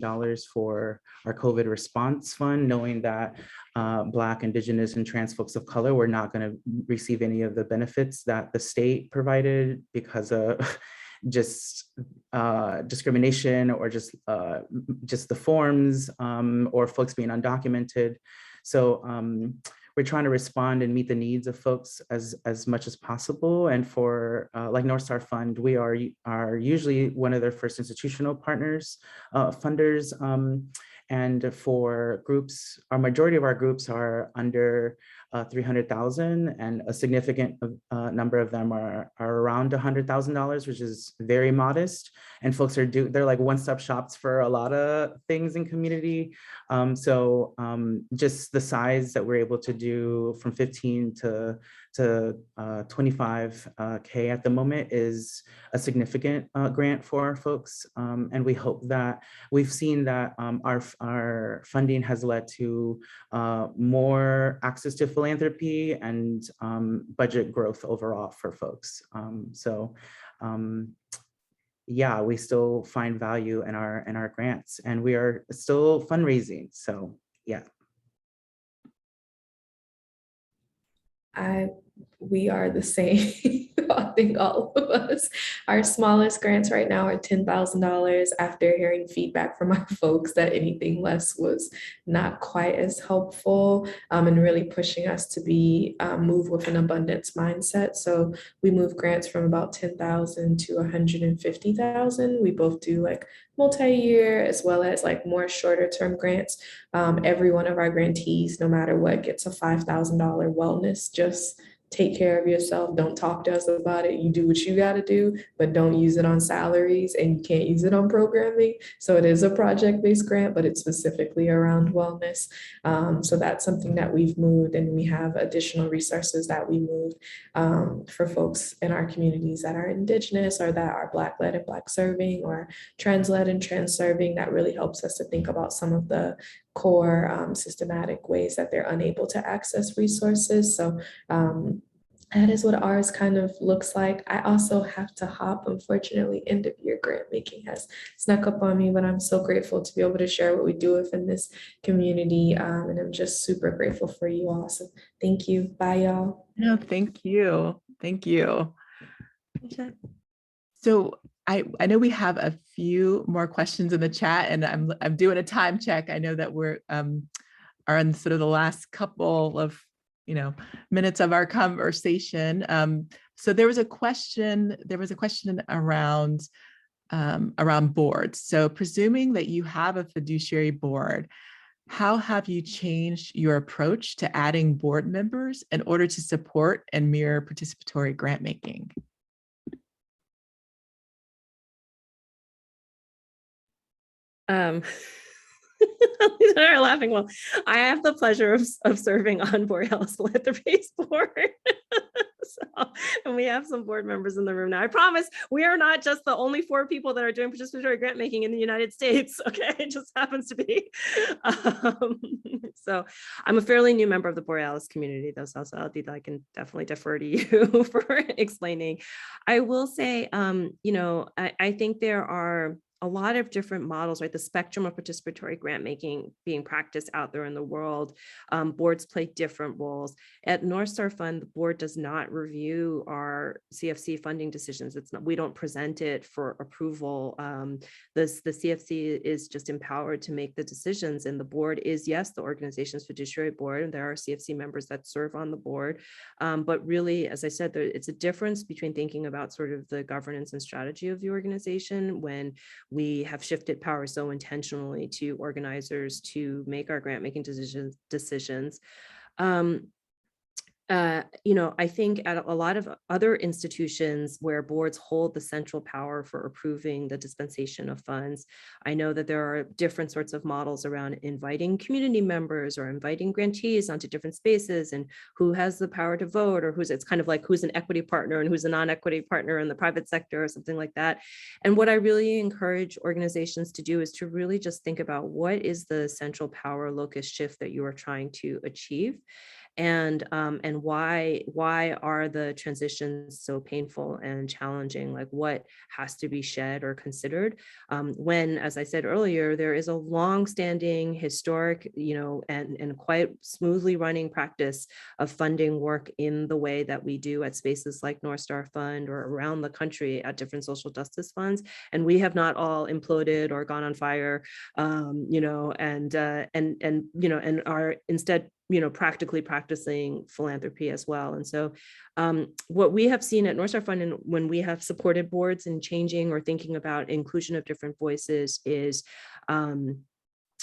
for our COVID response fund, knowing that Black, Indigenous, and trans folks of color were not going to receive any of the benefits that the state provided because of just discrimination, or just the forms, or folks being undocumented. So we're trying to respond and meet the needs of folks as much as possible. And for like North Star Fund, we are usually one of their first institutional partners, funders. And for groups, our majority of our groups are under 300,000, and a significant number of them are around $100,000, which is very modest. And folks they're like one-stop shops for a lot of things in community. So just the size that we're able to do from 15 to to 25K at the moment is a significant grant for our folks. And we hope that we've seen that our funding has led to more access to philanthropy and budget growth overall for folks. Yeah, we still find value in our grants, and we are still fundraising. So yeah. We are the same. I think all of us. Our smallest grants right now are $10,000 after hearing feedback from our folks that anything less was not quite as helpful, and really pushing us to be move with an abundance mindset. So we move grants from about 10,000 to 150,000. We both do like multi-year as well as like more shorter term grants. Every one of our grantees, no matter what, gets a $5,000 wellness. Just take care of yourself. Don't talk to us about it. You do what you got to do, but don't use it on salaries, and you can't use it on programming. So it is a project-based grant, but it's specifically around wellness. So that's something that we've moved, and we have additional resources that we moved for folks in our communities that are Indigenous or that are Black-led and Black serving or trans-led and trans serving. That really helps us to think about some of the core systematic ways that they're unable to access resources. So that is what ours kind of looks like. I also have to hop. Unfortunately, end of year grant making has snuck up on me, but I'm so grateful to be able to share what we do within this community. And I'm just super grateful for you all. So thank you. Bye, y'all. No, thank you. Thank you. So I know we have a few more questions in the chat, and I'm doing a time check. I know that we're are in sort of the last couple of minutes of our conversation. So there was a question around boards. So presuming that you have a fiduciary board, how have you changed your approach to adding board members in order to support and mirror participatory grant making? They're laughing. Well, I have the pleasure of serving on Borealis Philanthropies board. And we have some board members in the room now. I promise we are not just the only 4 people that are doing participatory grant making in the United States. Okay, it just happens to be. So I'm a fairly new member of the Borealis community, though, so I can definitely defer to you for explaining. I will say, I think there are a lot of different models, right? The spectrum of participatory grant making being practiced out there in the world. Boards play different roles. At North Star Fund, the board does not review our CFC funding decisions. We don't present it for approval. The CFC is just empowered to make the decisions, and the board is, yes, the organization's fiduciary board, and there are CFC members that serve on the board. But really, as I said, it's a difference between thinking about sort of the governance and strategy of the organization when we have shifted power so intentionally to organizers to make our grant making decisions. I think at a lot of other institutions where boards hold the central power for approving the dispensation of funds, I know that there are different sorts of models around inviting community members or inviting grantees onto different spaces and who has the power to vote, or it's kind of like who's an equity partner and who's a non-equity partner in the private sector or something like that. And what I really encourage organizations to do is to really just think about what is the central power locus shift that you are trying to achieve. And why are the transitions so painful and challenging? Like, what has to be shed or considered when, as I said earlier, there is a long-standing historic, and quite smoothly running practice of funding work in the way that we do at spaces like North Star Fund or around the country at different social justice funds, and we have not all imploded or gone on fire, and are instead practically practicing philanthropy as well. And so what we have seen at North Star Fund, and when we have supported boards in changing or thinking about inclusion of different voices, is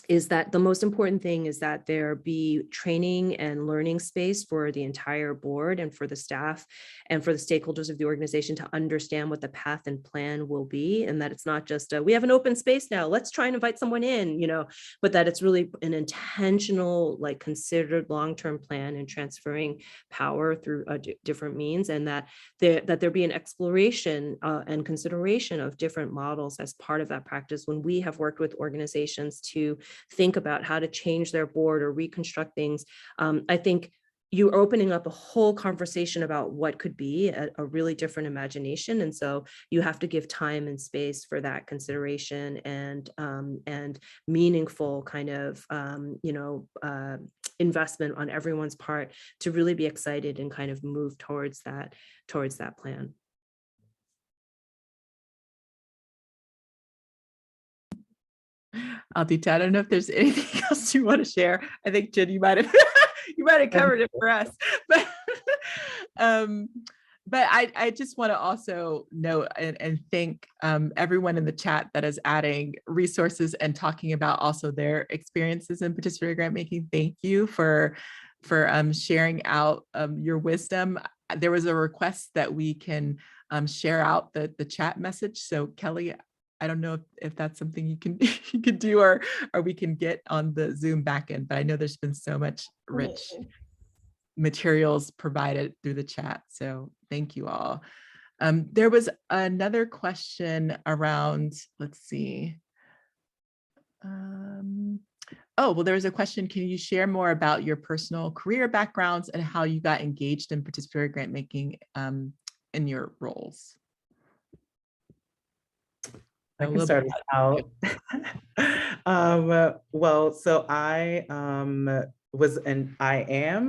is that the most important thing is that there be training and learning space for the entire board and for the staff and for the stakeholders of the organization to understand what the path and plan will be, and that it's not just we have an open space now, let's try and invite someone in, but that it's really an intentional, like considered long-term plan and transferring power through different means, and that there be an exploration and consideration of different models as part of that practice. When we have worked with organizations to think about how to change their board or reconstruct things, I think you're opening up a whole conversation about what could be a really different imagination. And so you have to give time and space for that consideration and meaningful kind of, investment on everyone's part to really be excited and kind of move towards that plan. Aldita, I don't know if there's anything else you want to share. I think Jen, you might have covered it for us, but I just want to also note and thank everyone in the chat that is adding resources and talking about also their experiences in participatory grant making. Thank you for sharing out your wisdom. There was a request that we can share out the chat message. So Kelly, I don't know if that's something you can do or we can get on the Zoom backend, but I know there's been so much rich materials provided through the chat. So thank you all. There was another question around, let's see. Oh, well, there was a question. Can you share more about your personal career backgrounds and how you got engaged in participatory grant making in your roles? I can start us out. Well, so I am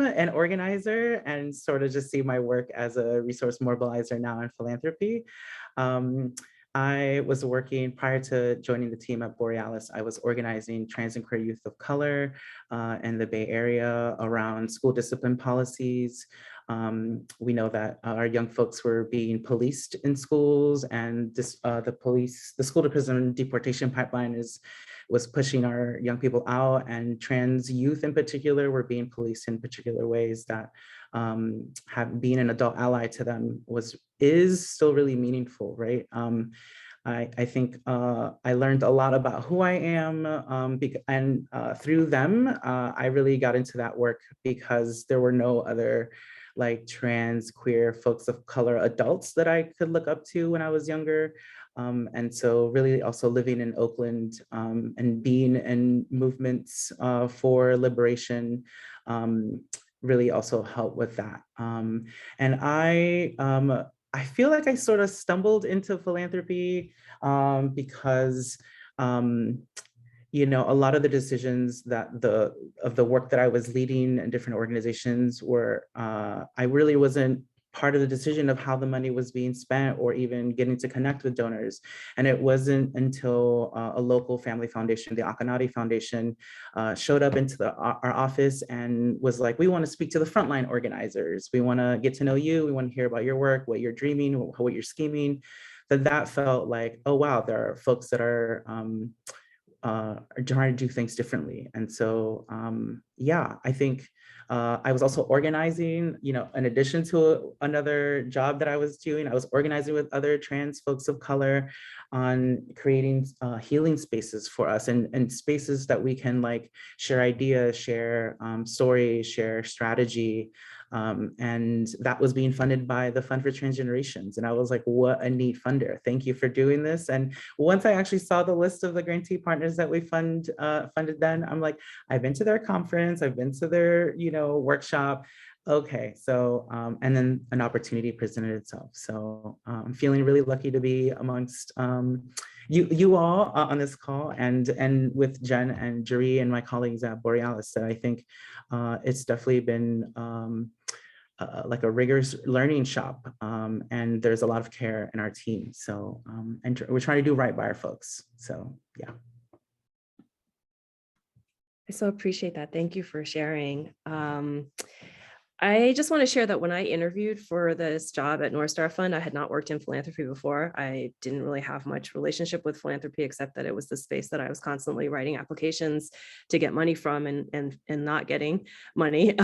an organizer and sort of just see my work as a resource mobilizer now in philanthropy. I was working prior to joining the team at Borealis. I was organizing trans and queer youth of color in the Bay Area around school discipline policies. We know that our young folks were being policed in schools, and the school to prison deportation pipeline was pushing our young people out, and trans youth in particular were being policed in particular ways that being an adult ally to them is still really meaningful, right? I think I learned a lot about who I am, and through them, I really got into that work because there were no other like trans, queer, folks of color adults that I could look up to when I was younger. And so really also living in Oakland and being in movements for liberation really also helped with that. And I feel like I sort of stumbled into philanthropy because a lot of the decisions of the work that I was leading in different organizations were, I really wasn't part of the decision of how the money was being spent or even getting to connect with donors. And it wasn't until a local family foundation, the Akanadi Foundation, showed up into our office and was like, we want to speak to the frontline organizers. We want to get to know you. We want to hear about your work, what you're dreaming, what you're scheming. That felt like, oh, wow, there are folks that are trying to do things differently. And so, yeah, I think I was also organizing, in addition to another job that I was doing, I was organizing with other trans folks of color on creating healing spaces for us and spaces that we can like share ideas, share stories, share strategy. And that was being funded by the Fund for Trans Generations. And I was like, what a neat funder. Thank you for doing this. And once I actually saw the list of the grantee partners that we funded then, I'm like, I've been to their conference, I've been to their, workshop. Okay, so, and then an opportunity presented itself. So I'm feeling really lucky to be amongst you all on this call and with Jen and Jeree and my colleagues at Borealis. That I think it's definitely been like a rigorous learning shop, and there's a lot of care in our team. So, and we're trying to do right by our folks. So, yeah. I so appreciate that. Thank you for sharing. I just want to share that when I interviewed for this job at North Star Fund, I had not worked in philanthropy before. I didn't really have much relationship with philanthropy, except that it was the space that I was constantly writing applications to get money from and not getting money.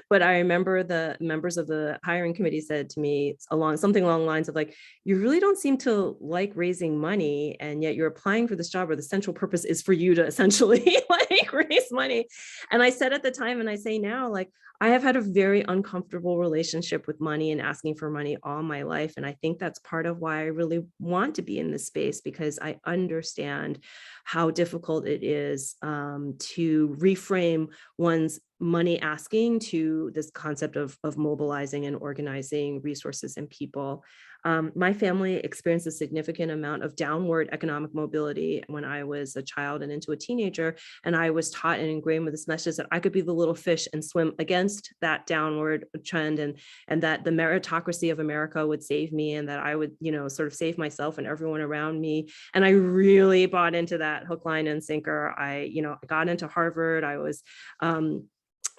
But I remember the members of the hiring committee said to me something along the lines of like, you really don't seem to like raising money, and yet you're applying for this job where the central purpose is for you to essentially like raise money. And I said at the time, and I say now, like, I have had a very uncomfortable relationship with money and asking for money all my life. And I think that's part of why I really want to be in this space, because I understand how difficult it is to reframe one's money asking to this concept of mobilizing and organizing resources and people. My family experienced a significant amount of downward economic mobility when I was a child and into a teenager. And I was taught and ingrained with this message that I could be the little fish and swim against that downward trend, and that the meritocracy of America would save me, and that I would, sort of save myself and everyone around me. And I really bought into that hook, line, and sinker. I got into Harvard. I was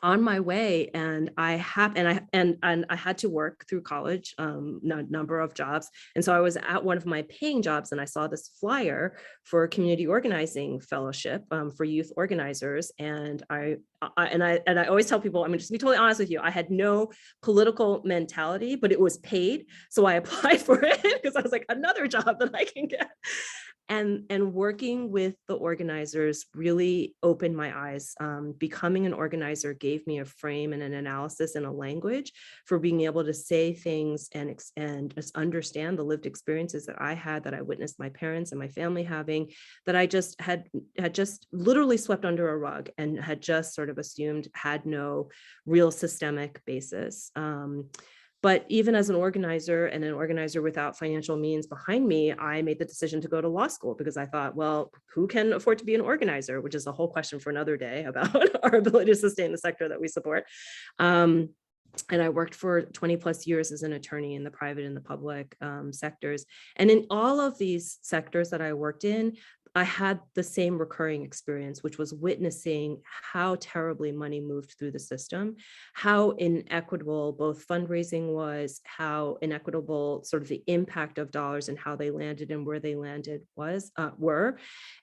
on my way, and I had to work through college, number of jobs. And so I was at one of my paying jobs, and I saw this flyer for a community organizing fellowship for youth organizers. And I always tell people, just to be totally honest with you, I had no political mentality, but it was paid. So I applied for it because I was like, another job that I can get. And working with the organizers really opened my eyes. Becoming an organizer gave me a frame and an analysis and a language for being able to say things and just understand the lived experiences that I had, that I witnessed my parents and my family having, that I just had just literally swept under a rug and had just sort of assumed had no real systemic basis. But even as an organizer, and an organizer without financial means behind me, I made the decision to go to law school, because I thought, well, who can afford to be an organizer, which is a whole question for another day about our ability to sustain the sector that we support. And I worked for 20 plus years as an attorney in the private and the public sectors. And in all of these sectors that I worked in, I had the same recurring experience, which was witnessing how terribly money moved through the system, how inequitable both fundraising was, how inequitable sort of the impact of dollars and how they landed and where they landed were.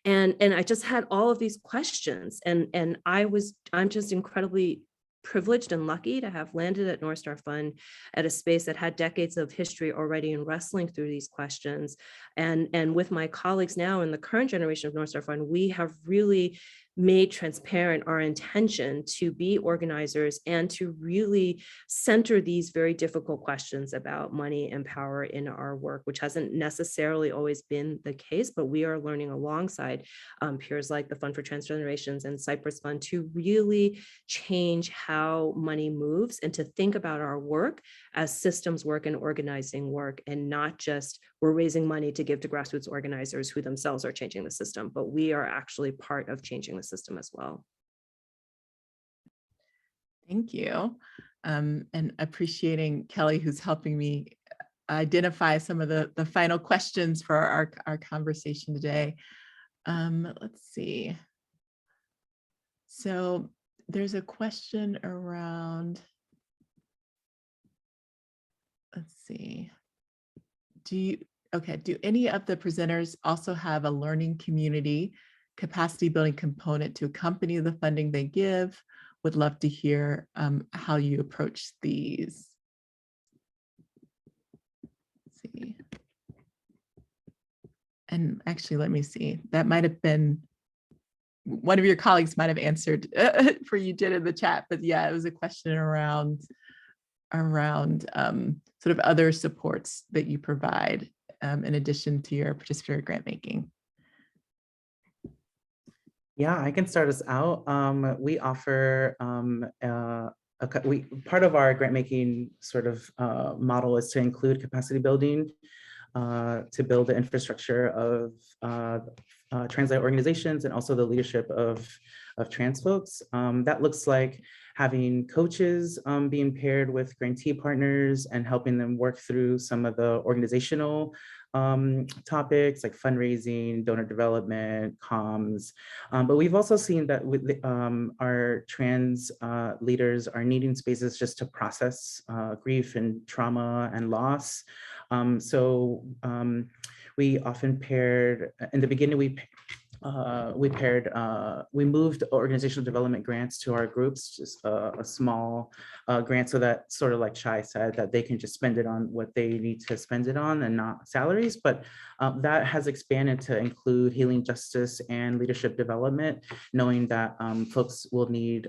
And I just had all of these questions, and I'm just incredibly privileged and lucky to have landed at North Star Fund at a space that had decades of history already in wrestling through these questions. And with my colleagues now in the current generation of North Star Fund, we have really made transparent our intention to be organizers and to really center these very difficult questions about money and power in our work, which hasn't necessarily always been the case, but we are learning alongside peers like the Fund for Transgenerations and Cypress Fund to really change how money moves and to think about our work as systems work and organizing work, and not just we're raising money to give to grassroots organizers who themselves are changing the system, but we are actually part of changing the system as well. Thank you. And appreciating Kelly, who's helping me identify some of the final questions for our conversation today. Let's see. So there's a question around, let's see. Do any of the presenters also have a learning community capacity building component to accompany the funding they give? Would love to hear how you approach these. Let's see. And actually, let me see. That might have been one of your colleagues might have answered for you did in the chat, but yeah, it was a question around sort of other supports that you provide in addition to your participatory grant making. Yeah, I can start us out. We offer part of our grant making sort of model is to include capacity building to build the infrastructure of trans-led organizations and also the leadership of trans folks. That looks like having coaches being paired with grantee partners and helping them work through some of the organizational topics like fundraising, donor development, comms. But we've also seen that with our trans leaders are needing spaces just to process grief and trauma and loss. We often paired, in the beginning, we moved organizational development grants to our groups, just a small grant, so that, sort of like Shai said, that they can just spend it on what they need to spend it on and not salaries. But that has expanded to include healing justice and leadership development, knowing that folks will need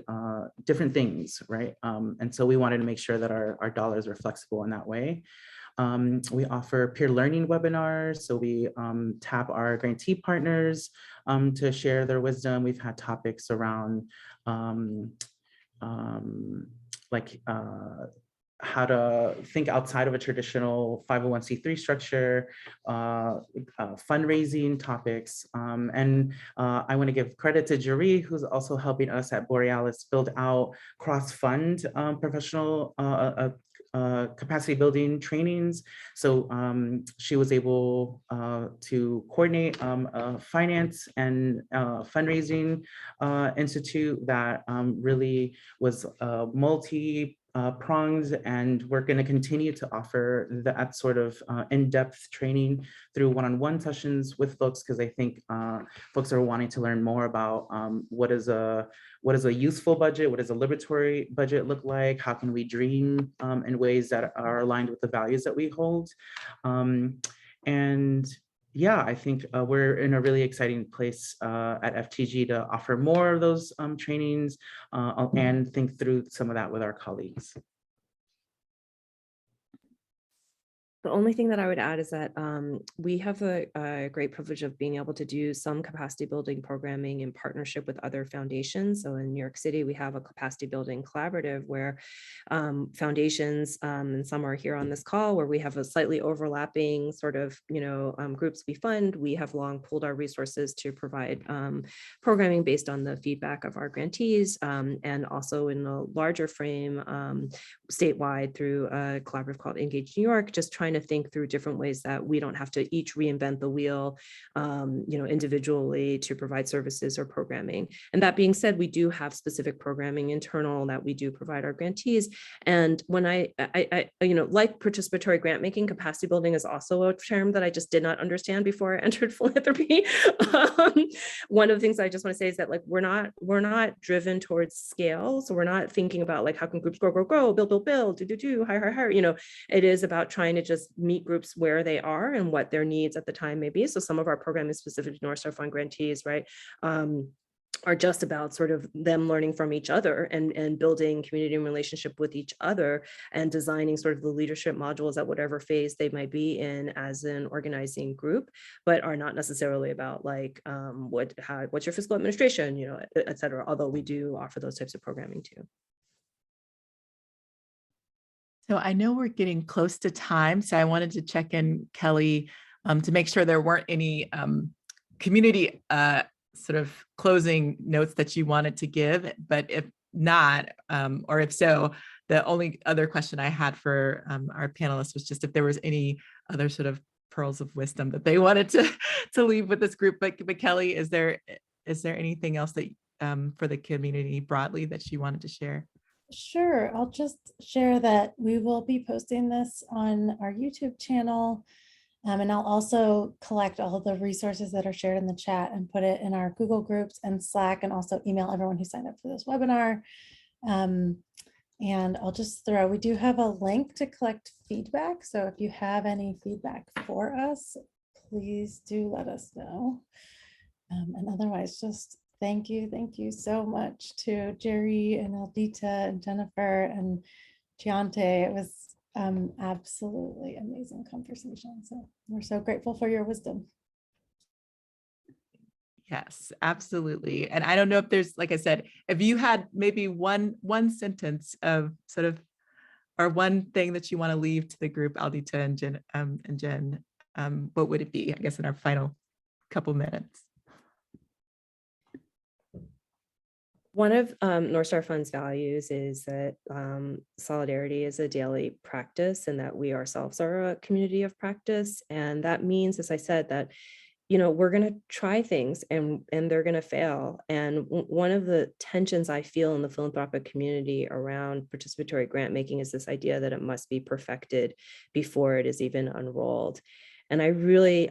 different things, right? And so we wanted to make sure that our dollars are flexible in that way. We offer peer learning webinars, so we tap our grantee partners to share their wisdom. We've had topics around how to think outside of a traditional 501c3 structure, fundraising topics. I want to give credit to Jeree, who's also helping us at Borealis build out cross-fund professional capacity building trainings. So she was able to coordinate a finance and fundraising institute that really was multi-pronged, and we're going to continue to offer that sort of in-depth training through one-on-one sessions with folks, because I think folks are wanting to learn more about what is a useful budget, what does a liberatory budget look like, how can we dream in ways that are aligned with the values that we hold. And yeah, I think we're in a really exciting place at FTG to offer more of those trainings and think through some of that with our colleagues. The only thing that I would add is that we have a great privilege of being able to do some capacity building programming in partnership with other foundations. So in New York City, we have a capacity building collaborative where foundations, and some are here on this call, where we have a slightly overlapping sort of, groups we fund. We have long pooled our resources to provide programming based on the feedback of our grantees, and also in a larger frame statewide through a collaborative called Engage New York, just trying to think through different ways that we don't have to each reinvent the wheel, individually to provide services or programming. And that being said, we do have specific programming internal that we do provide our grantees. And when I like participatory grant making, capacity building is also a term that I just did not understand before I entered philanthropy. One of the things I just want to say is that we're not driven towards scale. So we're not thinking about how can groups grow, build, do, hire. It is about trying to just meet groups where they are and what their needs at the time may be. So some of our programming specific to North Star Fund grantees, right, are just about sort of them learning from each other and building community and relationship with each other and designing sort of the leadership modules at whatever phase they might be in as an organizing group, but are not necessarily about what's your fiscal administration, et cetera, although we do offer those types of programming too. So I know we're getting close to time, so I wanted to check in, Kelly, to make sure there weren't any community sort of closing notes that you wanted to give, but if not, or if so, the only other question I had for our panelists was just if there was any other sort of pearls of wisdom that they wanted to leave with this group. But Kelly, is there anything else that for the community broadly that you wanted to share? Sure, I'll just share that we will be posting this on our YouTube channel, and I'll also collect all of the resources that are shared in the chat and put it in our Google groups and Slack, and also email everyone who signed up for this webinar. And I'll just we do have a link to collect feedback. So if you have any feedback for us, please do let us know. And otherwise, just thank you so much to Jerry and Aldita and Jennifer and Giante. It was absolutely amazing conversation. So we're so grateful for your wisdom. Yes, absolutely. And I don't know if there's, like I said, if you had maybe one sentence of sort of, or one thing that you want to leave to the group, Aldita and Jen, what would it be, I guess, in our final couple minutes? One of North Star Fund's values is that solidarity is a daily practice and that we ourselves are a community of practice. And that means, as I said, that we're going to try things and they're going to fail. And one of the tensions I feel in the philanthropic community around participatory grant making is this idea that it must be perfected before it is even unrolled. And I really,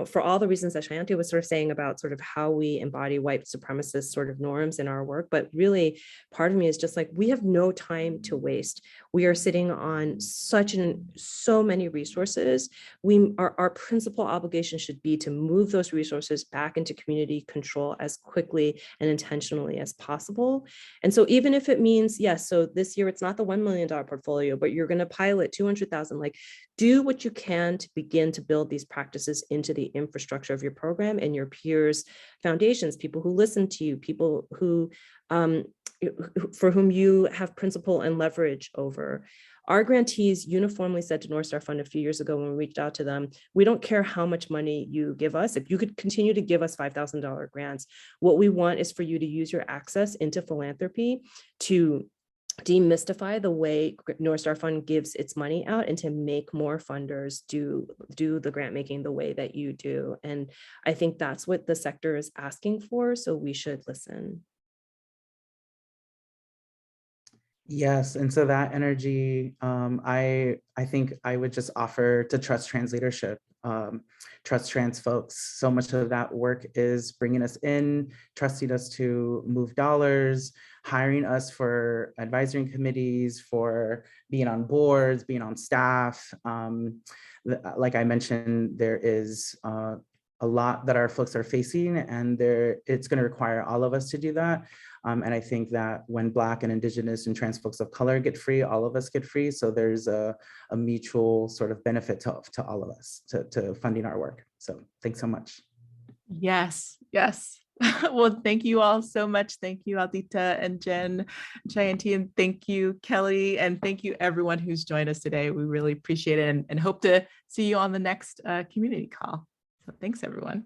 for all the reasons that Shayanti was sort of saying about sort of how we embody white supremacist sort of norms in our work, but really part of me is just like, we have no time to waste. We are sitting on so many resources. Our principal obligation should be to move those resources back into community control as quickly and intentionally as possible. And so even if it means, yes, so this year it's not the $1 million portfolio, but you're going to pilot 200,000, like do what you can to begin to build these practices into the infrastructure of your program and your peers' foundations, people who listen to you, people who for whom you have principle and leverage over. Our grantees uniformly said to North Star Fund a few years ago when we reached out to them, we don't care how much money you give us. If you could continue to give us $5,000 grants, what we want is for you to use your access into philanthropy to demystify the way North Star Fund gives its money out and to make more funders do the grant making the way that you do. And I think that's what the sector is asking for, so we should listen. Yes, and so that energy, I think I would just offer to trust trans leadership, trust trans folks. So much of that work is bringing us in, trusting us to move dollars, hiring us for advisory committees, for being on boards, being on staff. Like I mentioned, there is a lot that our folks are facing, and it's going to require all of us to do that. And I think that when Black and Indigenous and trans folks of color get free, all of us get free. So there's a mutual sort of benefit to all of us, to funding our work. So thanks so much. Yes, yes. Well, thank you all so much. Thank you, Aldita and Jen, Shayanti, and thank you, Kelly, and thank you everyone who's joined us today. We really appreciate it and hope to see you on the next community call. So thanks, everyone.